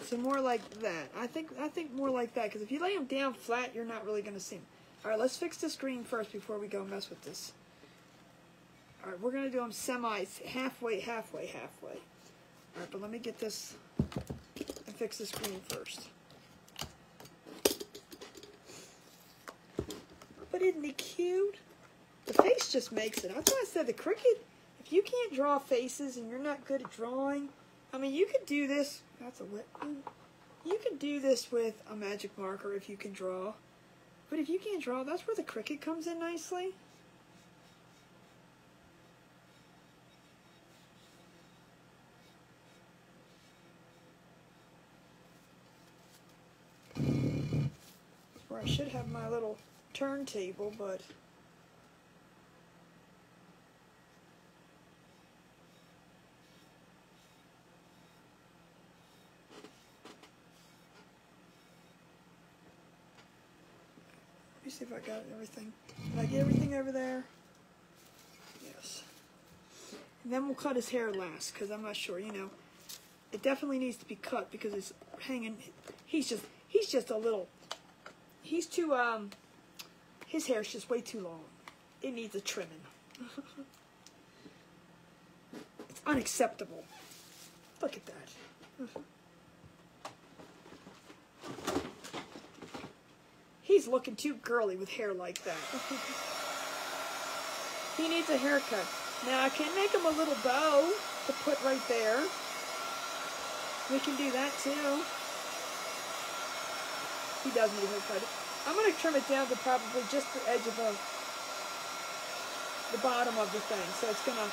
So more like that. I think more like that, because if you lay them down flat, you're not really going to see them. All right, let's fix this green first before we go mess with this. All right, we're going to do them halfway. All right, but let me get this and fix this green first. But isn't he cute? The face just makes it. That's why I said the Cricut, if you can't draw faces and you're not good at drawing, I mean, you could do this. That's a wet one. You could do this with a magic marker if you can draw. But if you can't draw, that's where the Cricut comes in nicely. Where I should have my little turntable, but let me see if I got everything. Did I get everything over there? Yes. And then we'll cut his hair last, because I'm not sure, you know. It definitely needs to be cut because it's hanging. He's just a little. He's too, his hair's just way too long. It needs a trimming. It's unacceptable. Look at that. He's looking too girly with hair like that. He needs a haircut. Now I can make him a little bow to put right there. We can do that too. He does need a haircut. I'm going to trim it down to probably just the edge of the bottom of the thing. So it's going to...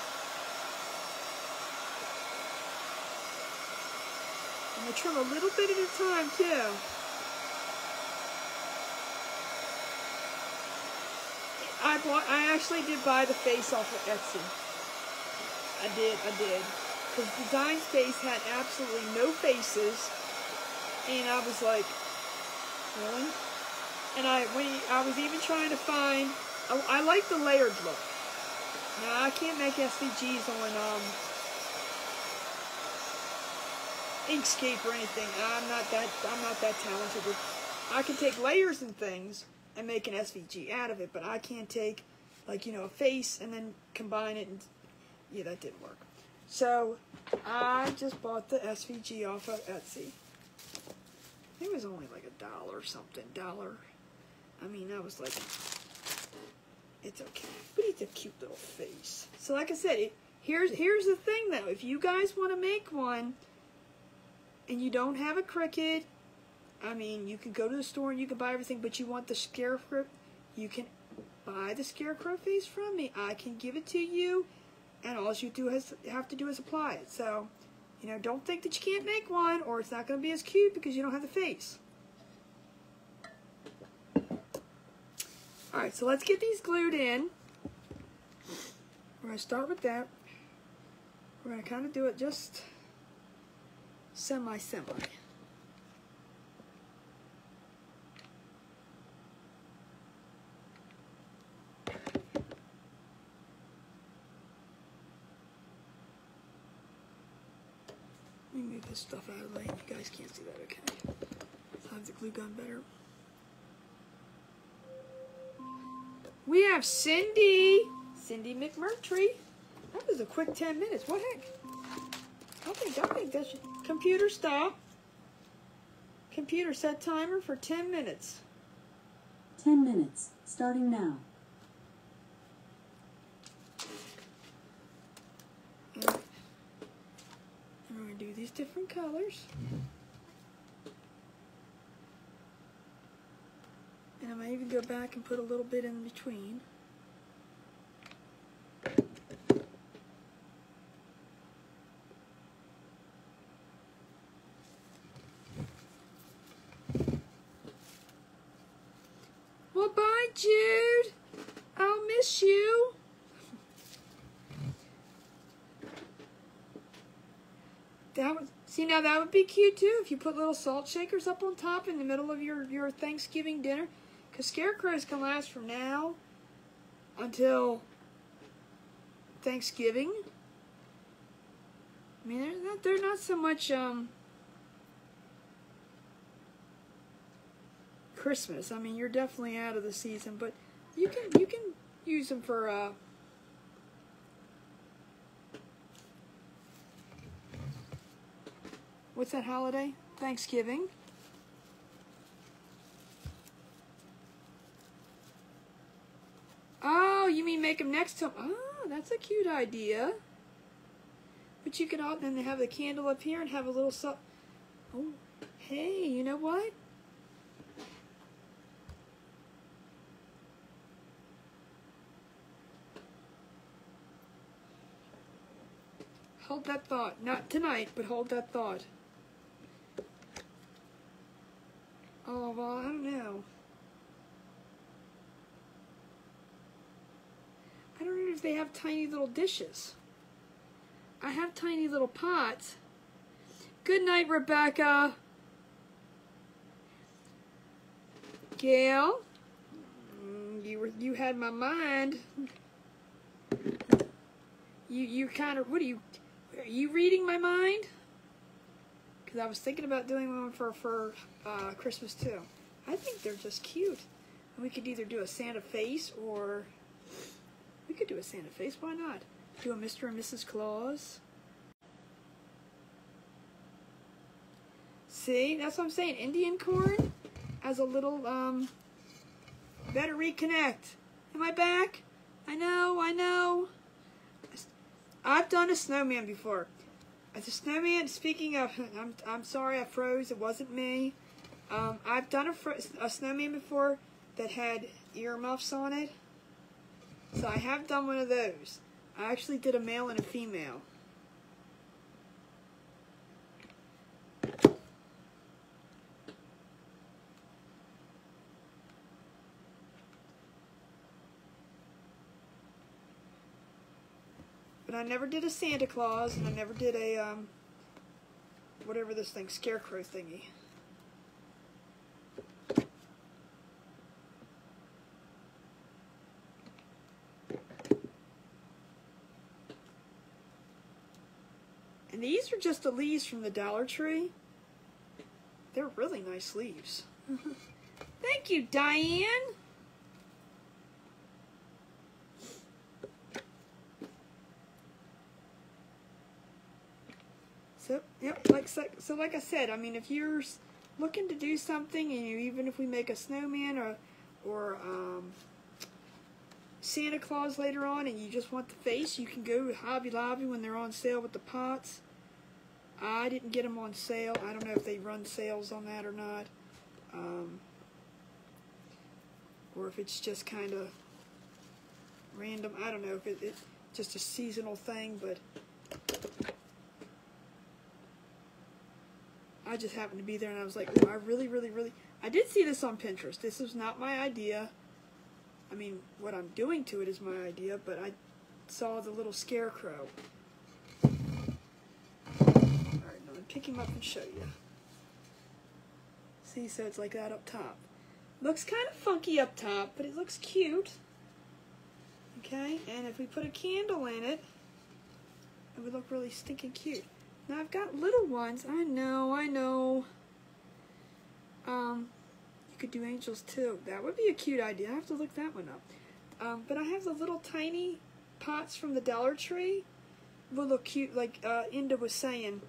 I'm going to trim a little bit at a time too. I actually did buy the face off of Etsy. I did. Because Design Space had absolutely no faces. And I was like, really? And I was even trying to find, I like the layered look. Now I can't make SVGs on Inkscape or anything. I'm not that talented. I can take layers and things and make an SVG out of it, but I can't take, like, you know, a face and then combine it and, yeah, that didn't work. So I just bought the SVG off of Etsy. It was only like $1 or something. I mean, I was like, it's okay. But it's a cute little face. So like I said, here's the thing though. If you guys want to make one and you don't have a Cricut, I mean, you can go to the store and you can buy everything, but you want the Scarecrow, you can buy the Scarecrow face from me. I can give it to you, and all you have to do is apply it. So, you know, don't think that you can't make one, or it's not going to be as cute because you don't have the face. Alright, so let's get these glued in. We're going to start with that. We're going to kind of do it just semi-semi. Let me move this stuff out of the way. You guys can't see that, okay? I have the glue gun better. We have Cindy McMurtry. That was a quick 10 minutes. What heck? I think that should... Computer stop. Computer set timer for 10 minutes. 10 minutes, starting now. Alright. And we're going to do these different colors. And I might even go back and put a little bit in between. Well, bye, Jude. I'll miss you. See, now that would be cute too if you put little salt shakers up on top in the middle of your Thanksgiving dinner. Because scarecrows can last from now until Thanksgiving. I mean, they're not so much Christmas. I mean, you're definitely out of the season, but you can use them for what's that holiday? Thanksgiving. Oh, you mean make them next to him. Ah, that's a cute idea. But you could all then have the candle up here and have a little oh, hey, you know what? Hold that thought. Not tonight, but hold that thought. Oh, well, I don't know. I don't know if they have tiny little dishes. I have tiny little pots. Good night, Rebecca. Gail, you had my mind. You kind of, are you reading my mind? Because I was thinking about doing one for Christmas too. I think they're just cute. And we could either do a Santa face or we could do a Santa face. Why not? Do a Mr. and Mrs. Claus. See, that's what I'm saying. Indian corn as a little better reconnect. Am I back? I know. I've done a snowman before. As a snowman, speaking of, I'm sorry I froze, it wasn't me. I've done a snowman before that had earmuffs on it. So I have done one of those. I actually did a male and a female. But I never did a Santa Claus, and I never did a, whatever this thing, Scarecrow thingy. And these are just the leaves from the Dollar Tree. They're really nice leaves. Thank you, Diane. So, yep, like I said, I mean, if you're looking to do something, and even if we make a snowman or Santa Claus later on, and you just want the face, you can go to Hobby Lobby when they're on sale with the pots. I didn't get them on sale. I don't know if they run sales on that or not, or if it's just kind of random. I don't know if it's just a seasonal thing, but I just happened to be there, and I was like, oh, I really, I did see this on Pinterest. This was not my idea. I mean, what I'm doing to it is my idea, but I saw the little scarecrow. Alright, now I'll pick him up and show you. See, so it's like that up top. Looks kind of funky up top, but it looks cute. Okay, and if we put a candle in it, it would look really stinking cute. Now I've got little ones. I know. You could do angels too. That would be a cute idea. I have to look that one up. But I have the little tiny pots from the Dollar Tree. Will look cute, like Inda was saying.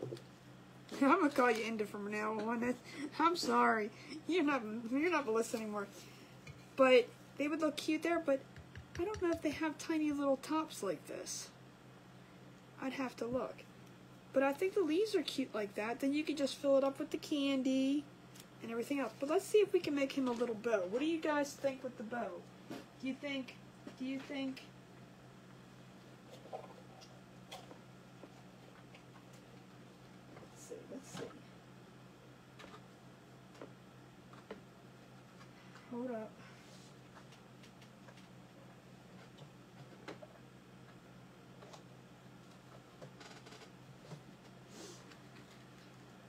I'm gonna call you Inda from now on. I'm sorry. You're not Melissa anymore. But they would look cute there. But I don't know if they have tiny little tops like this. I'd have to look. But I think the leaves are cute like that. Then you could just fill it up with the candy and everything else. But let's see if we can make him a little bow. What do you guys think with the bow? Do you think let's see. Hold up.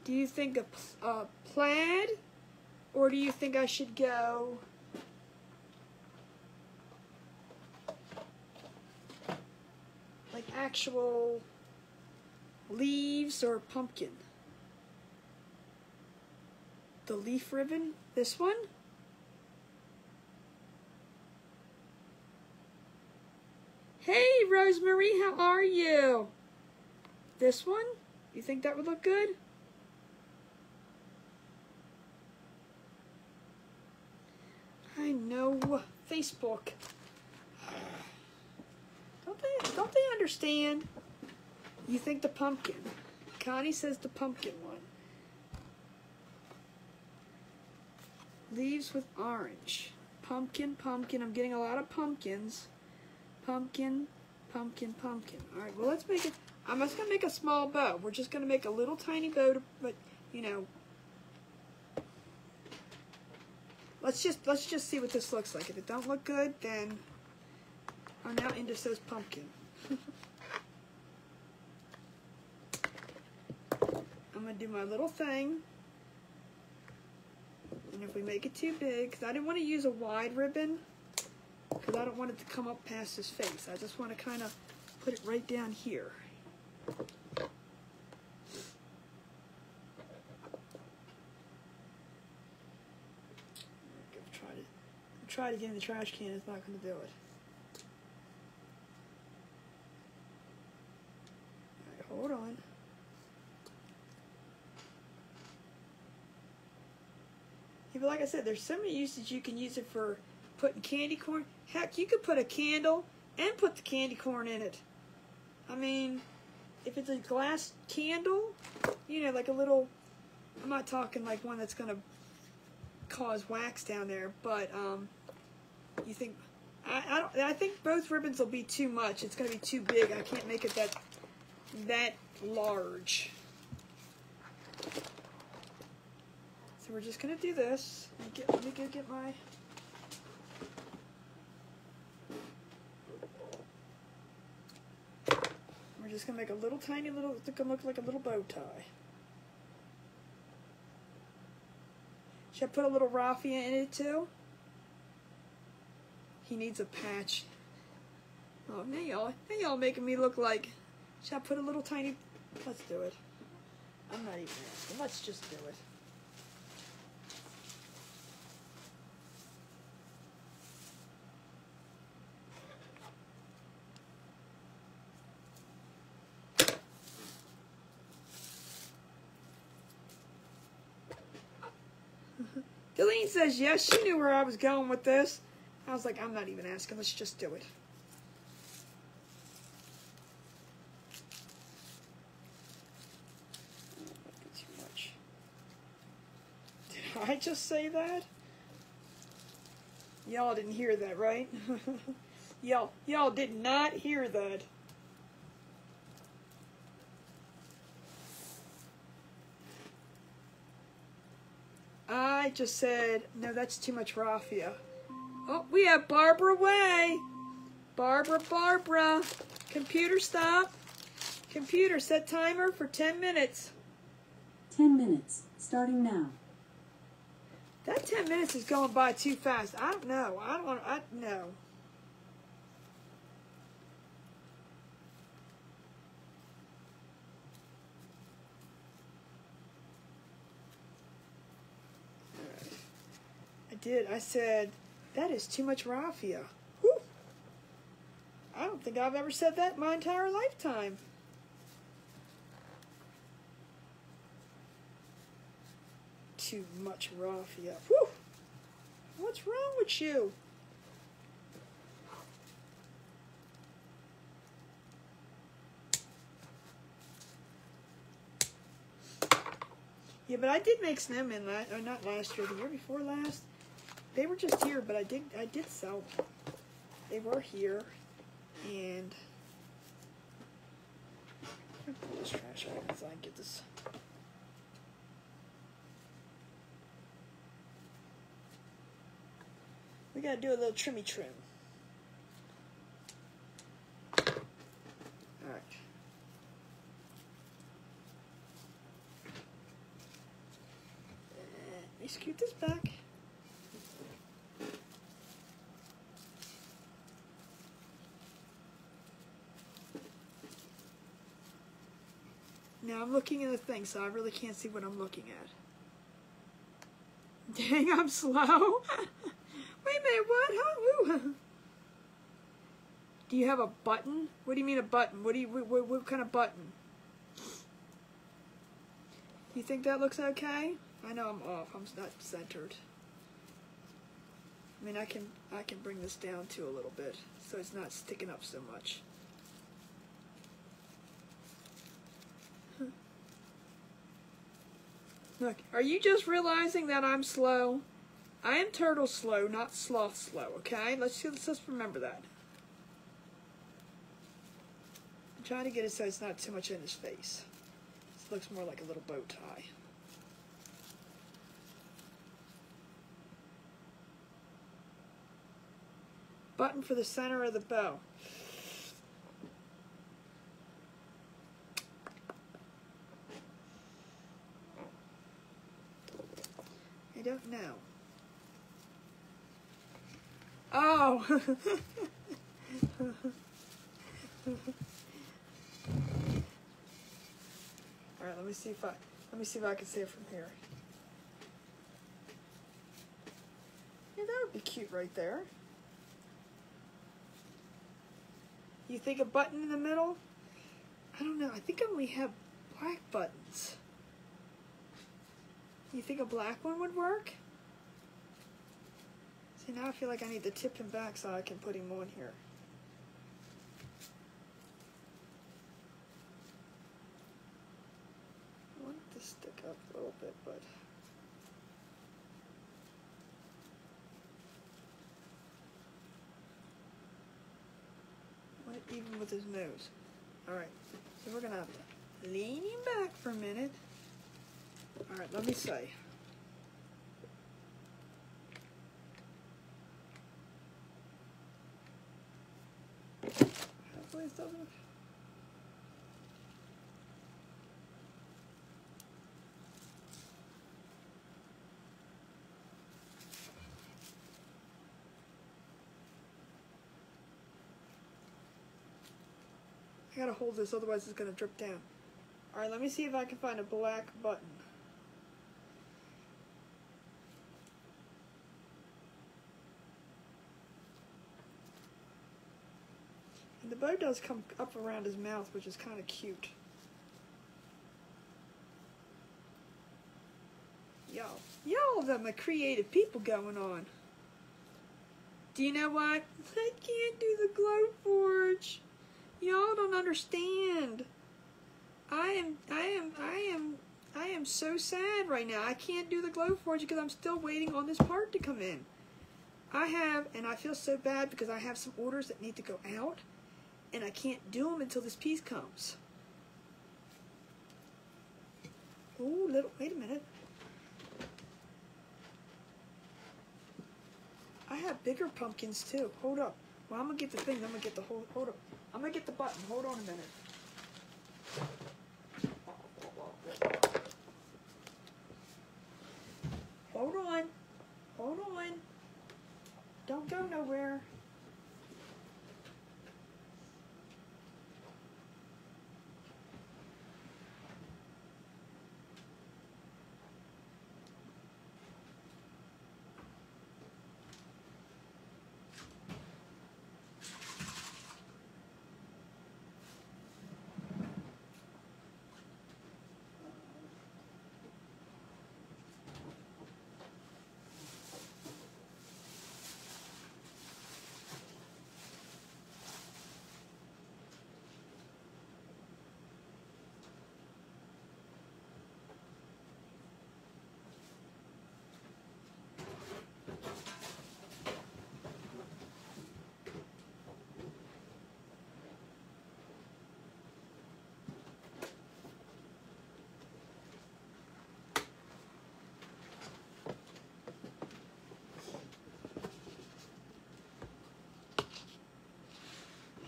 Do you think a plaid, or do you think I should go like actual leaves or pumpkin? The leaf ribbon? This one? Hey, Rosemary, how are you? This one? You think that would look good? I know. Facebook. understand. You think the pumpkin. Connie says the pumpkin one. Leaves with orange. Pumpkin, pumpkin. I'm getting a lot of pumpkins. Pumpkin, pumpkin, pumpkin. Alright, well let's make it. I'm just going to make a small bow. We're just going to make a little tiny bow, but, you know. Let's just see what this looks like. If it don't look good, then I'm now into says pumpkin. I'm going to do my little thing. And if we make it too big, because I didn't want to use a wide ribbon, because I don't want it to come up past his face. I just want to kind of put it right down here. Try to get in the trash can. It's not going to do it. All right, hold on. Yeah, but like I said, there's so many uses you can use it for putting candy corn. Heck, you could put a candle and put the candy corn in it. I mean, if it's a glass candle, you know, like a little, I'm not talking like one that's going to cause wax down there, but you think, I think both ribbons will be too much. It's going to be too big. I can't make it that large. So we're just going to do this. Let me go get my... We're just going to make a little tiny little, it's going to look like a little bow tie. Should I put a little raffia in it too? He needs a patch. Oh, now y'all making me look like, should I put a little tiny, let's do it. I'm not even asking, let's just do it. Delene says yes, she knew where I was going with this. I was like, I'm not even asking, let's just do it. Too much. Did I just say that? Y'all didn't hear that, right? Y'all did not hear that. I just said, no, that's too much raffia. Oh, we have Barbara Way. Barbara. Computer stop. Computer set timer for 10 minutes. 10 minutes, starting now. That 10 minutes is going by too fast. I don't know. No. I said, that is too much raffia. Whew. I don't think I've ever said that in my entire lifetime. Too much raffia. Whew. What's wrong with you? Yeah, but I did make snowmen not last year, the year before last. They were just here, but I did sell them. They were here, and I'm gonna pull this trash out so I can get this. We gotta do a little trimmy trim. All right. Let me scoot this back. Now I'm looking at the thing, so I really can't see what I'm looking at. Dang, I'm slow. Wait a minute, what? Huh? Do you have a button? What do you mean a button? What kind of button? You think that looks okay? I know I'm off. I'm not centered. I mean, I can bring this down too a little bit, so it's not sticking up so much. Look, are you just realizing that I'm slow? I am turtle slow, not sloth slow, okay? Let's just remember that. I'm trying to get it so it's not too much in his face. This looks more like a little bow tie. Button for the center of the bow. I don't know. Oh! Alright, let me see if I can see it from here. Yeah, that would be cute right there. You think a button in the middle? I don't know. I think I only have black buttons. You think a black one would work? See, now I feel like I need to tip him back so I can put him on here. I want it to stick up a little bit, but... I want it even with his nose. Alright, so we're going to have to lean him back for a minute. Alright, let me say. Hopefully it doesn't. I gotta hold this, otherwise it's gonna drip down. Alright, let me see if I can find a black button. And the bow does come up around his mouth, which is kind of cute. Y'all have my creative people going on. Do you know what? I can't do the glow forge. Y'all don't understand. I am so sad right now. I can't do the glow forge because I'm still waiting on this part to come in. And I feel so bad because I have some orders that need to go out, and I can't do them until this piece comes. Oh, wait a minute. I have bigger pumpkins too. Hold up. Well, I'm gonna get the thing. I'm gonna get the whole. Hold up. I'm gonna get the button. Hold on a minute. Hold on. Hold on. Don't go nowhere.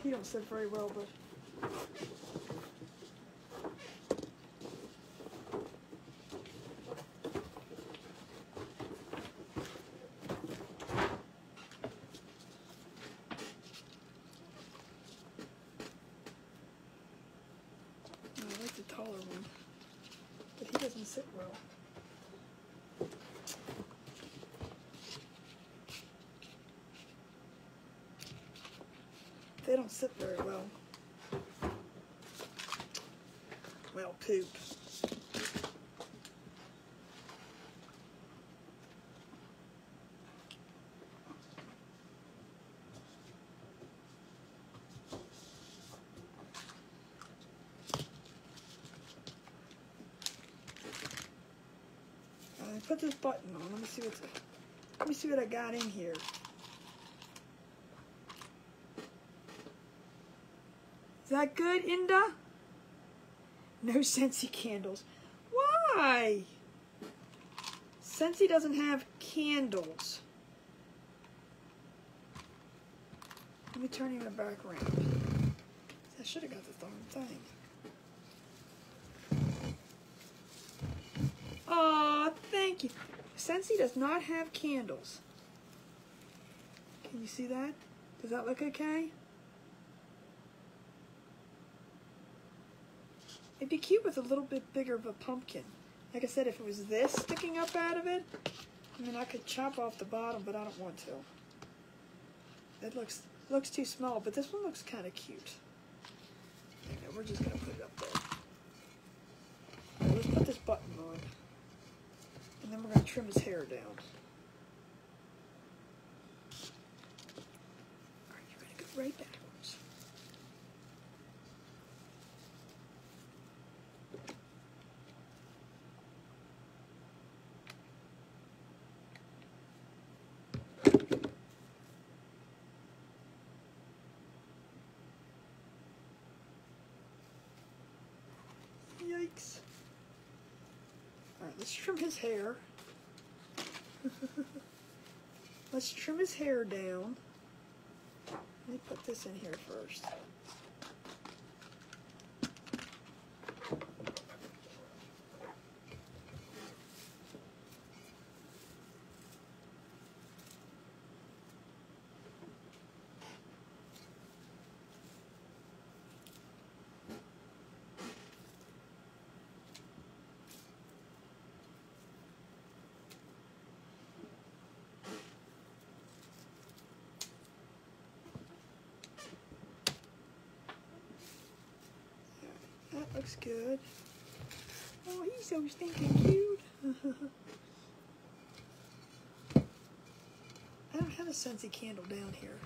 He don't sit very well, but... I like the taller one, but he doesn't sit well. They don't sit very well. Well, poop. put this button on. Let me see what I got in here. Is that good, Inda? No Scentsy candles. Why? Scentsy doesn't have candles. Let me turn you back around. I should have got the darn thing. Aw, thank you. Scentsy does not have candles. Can you see that? Does that look okay? It'd be cute with a little bit bigger of a pumpkin. Like I said, if it was this sticking up out of it, I mean, I could chop off the bottom, but I don't want to. It looks too small, but this one looks kind of cute. Okay, we're just going to put it up there. Right, let's put this button on. And then we're going to trim his hair down. Alright, you're going to go right backwards. Yikes. Alright, let's trim his hair. Let's trim his hair down. Let me put this in here first. That looks good. Oh, he's so stinking cute. I don't have a Scentsy candle down here.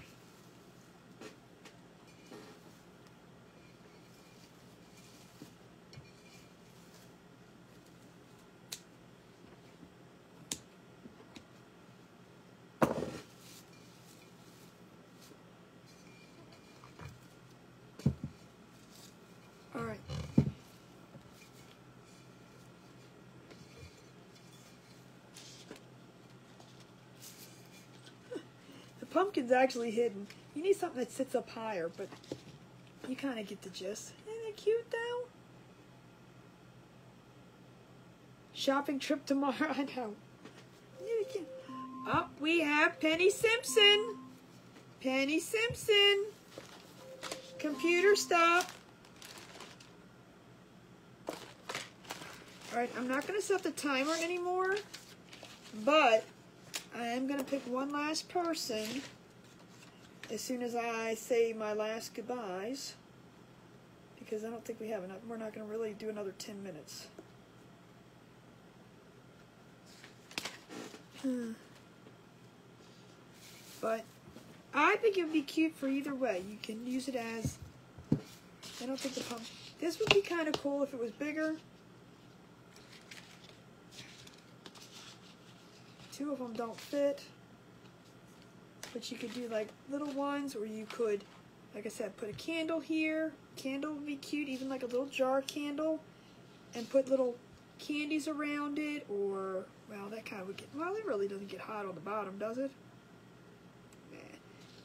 All right. The pumpkin's actually hidden. You need something that sits up higher, but you kind of get the gist. Isn't it cute, though? Shopping trip tomorrow. I know. Oh, we have Penny Simpson. Penny Simpson. Computer stop. Alright, I'm not going to set the timer anymore, but I am going to pick one last person as soon as I say my last goodbyes, because I don't think we have enough. We're not going to really do another 10 minutes. But I think it would be cute for either way. You can use it as, I don't think the pump, this would be kind of cool if it was bigger. Two of them don't fit, but you could do like little ones, or you could, like I said, put a candle here. Candle would be cute, even like a little jar candle, and put little candies around it, or, well, that kind of would get, well, it really doesn't get hot on the bottom, does it? Nah.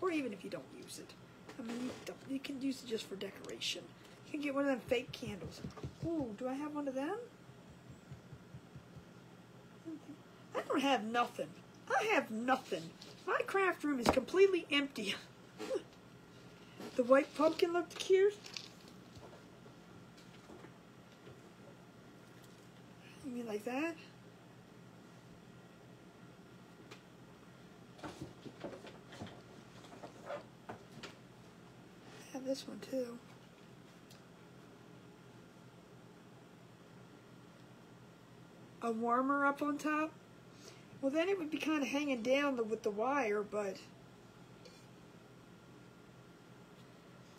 Or even if you don't use it. I mean, you can use it just for decoration. You can get one of them fake candles. Ooh, do I have one of them? I don't have nothing. I have nothing. My craft room is completely empty. The white pumpkin looked cute. You mean like that? I have this one too. A warmer up on top? Well, then it would be kind of hanging down with the wire, but...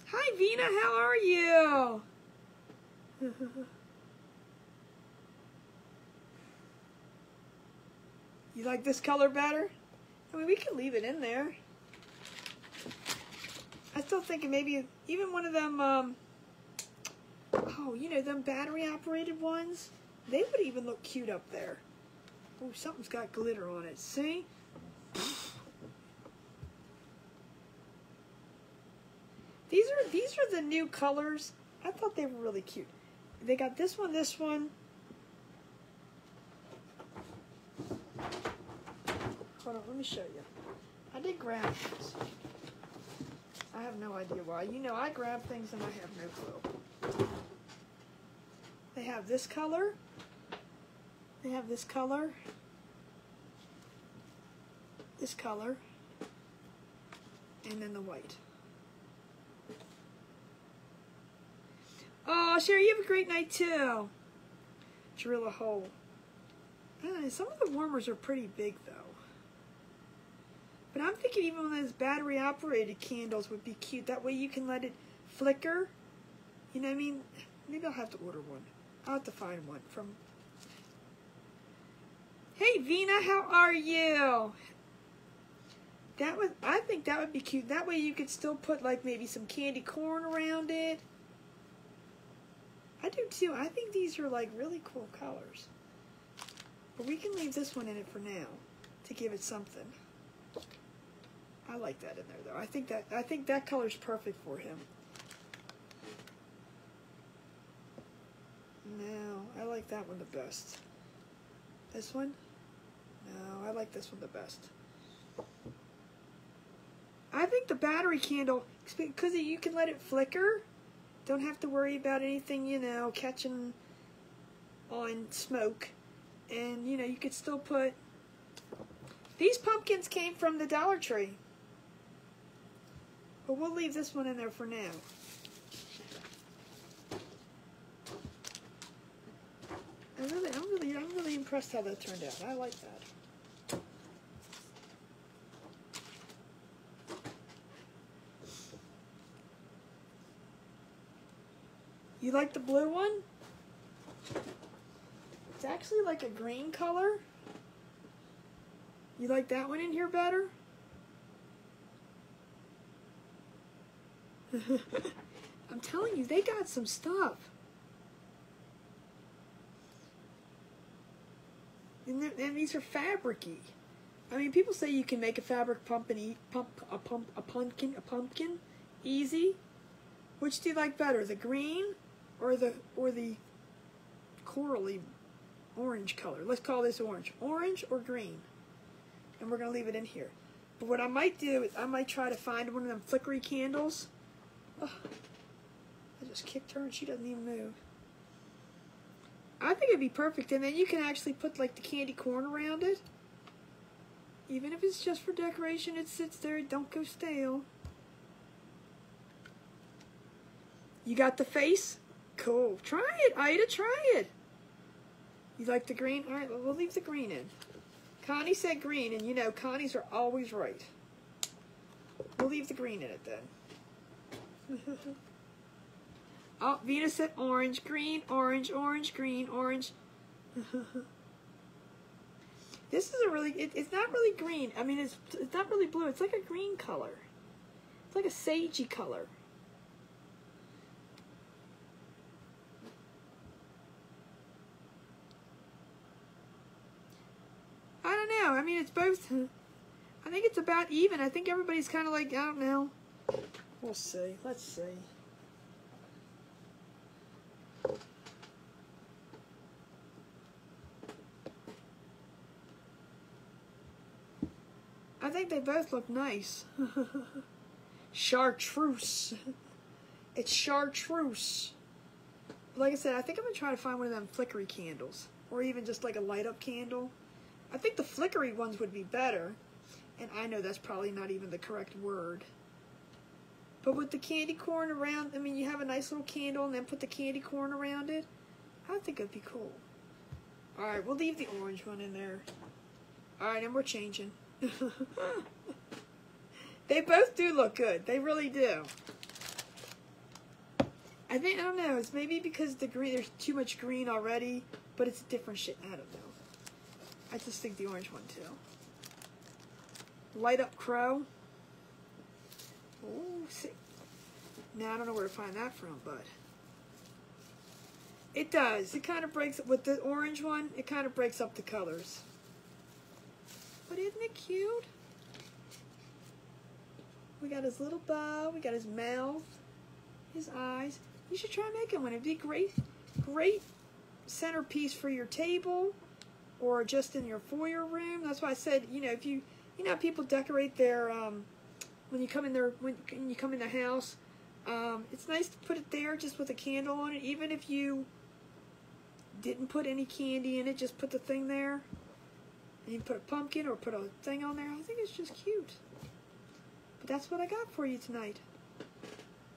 Hi, Vina, how are you? You like this color better? I mean, we can leave it in there. I'm still thinking maybe even one of them, oh, you know, them battery-operated ones? They would even look cute up there. Oh, something's got glitter on it. See? These are the new colors. I thought they were really cute. They got this one, this one. Hold on, let me show you. I did grab these. I have no idea why. You know, I grab things and I have no clue. They have this color. They have this color. This color. And then the white. Oh, Sherry, you have a great night too. Drill a hole. Some of the warmers are pretty big though. But I'm thinking even one of those battery operated candles would be cute. That way you can let it flicker. You know what I mean? Maybe I'll have to order one. I'll have to find one from... Hey Vina, how are you? I think that would be cute. That way you could still put like maybe some candy corn around it. I do too. I think these are like really cool colors. But we can leave this one in it for now to give it something. I like that in there though. I think that color's perfect for him. No, I like that one the best. This one? No, I like this one the best. I think the battery candle, because you can let it flicker, don't have to worry about anything, you know, catching on smoke. And, you know, you could still put... These pumpkins came from the Dollar Tree. But we'll leave this one in there for now. I'm really impressed how that turned out. I like that. You like the blue one? It's actually like a green color. You like that one in here better? I'm telling you, they got some stuff. And these are fabric-y. I mean, people say you can make a fabric pumpkin easy. Which do you like better, the green or the corally orange color? Let's call this orange. Orange or green? And we're gonna leave it in here. But what I might do is I might try to find one of them flickery candles. Oh, I just kicked her and she doesn't even move. I think it'd be perfect, and then you can actually put like the candy corn around it. Even if it's just for decoration, it sits there, don't go stale. You got the face? Cool. Try it, Ida, try it. You like the green? All right, well, we'll leave the green in. Connie said green, and you know, Connies are always right. We'll leave the green in it then. Oh, Venus said orange, green, orange, orange, green, orange. This is a really, it's not really green. I mean, it's not really blue. It's like a green color. It's like a sagey color. I don't know. I mean, it's both. I think it's about even. I think everybody's kind of like, I don't know. We'll see. Let's see. I think they both look nice. Chartreuse. It's chartreuse. Like I said, I think I'm going to try to find one of them flickery candles. Or even just like a light up candle. I think the flickery ones would be better. And I know that's probably not even the correct word. But with the candy corn around, I mean, you have a nice little candle and then put the candy corn around it. I think it'd be cool. Alright, we'll leave the orange one in there. Alright, and we're changing. They both do look good. They really do. I don't know. It's maybe because the green, there's too much green already, but it's a different shade. I don't know. I just think the orange one too. Light up crow. Oh, see. Now I don't know where to find that from, but it does. It kind of breaks with the orange one. It kind of breaks up the colors. But isn't it cute? We got his little bow. We got his mouth, his eyes. You should try making one. It'd be great, great centerpiece for your table or just in your foyer room. That's why I said, you know, if you know, people decorate their when you come in their when you come in the house. It's nice to put it there just with a candle on it, even if you didn't put any candy in it. Just put the thing there, and you put a pumpkin or put a thing on there. I think it's just cute. But that's what I got for you tonight.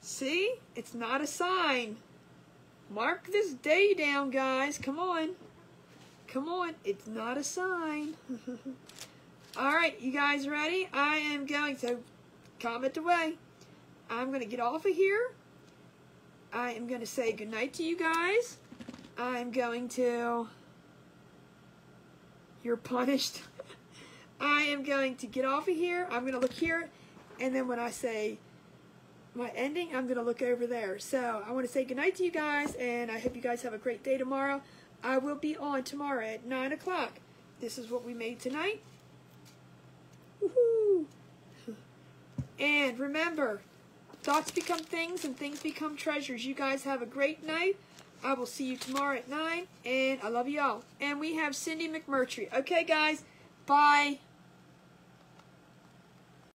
See? It's not a sign. Mark this day down, guys. Come on. Come on. It's not a sign. Alright, you guys ready? I am going to comment away. I'm going to get off of here. I am going to say goodnight to you guys. I'm going to... You're punished. I am going to get off of here. I'm going to look here. And then when I say my ending, I'm going to look over there. So I want to say goodnight to you guys, and I hope you guys have a great day tomorrow. I will be on tomorrow at 9 o'clock. This is what we made tonight. Woohoo! And remember, thoughts become things and things become treasures. You guys have a great night. I will see you tomorrow at 9, and I love you all. And we have Cindy McMurtry. Okay, guys, bye.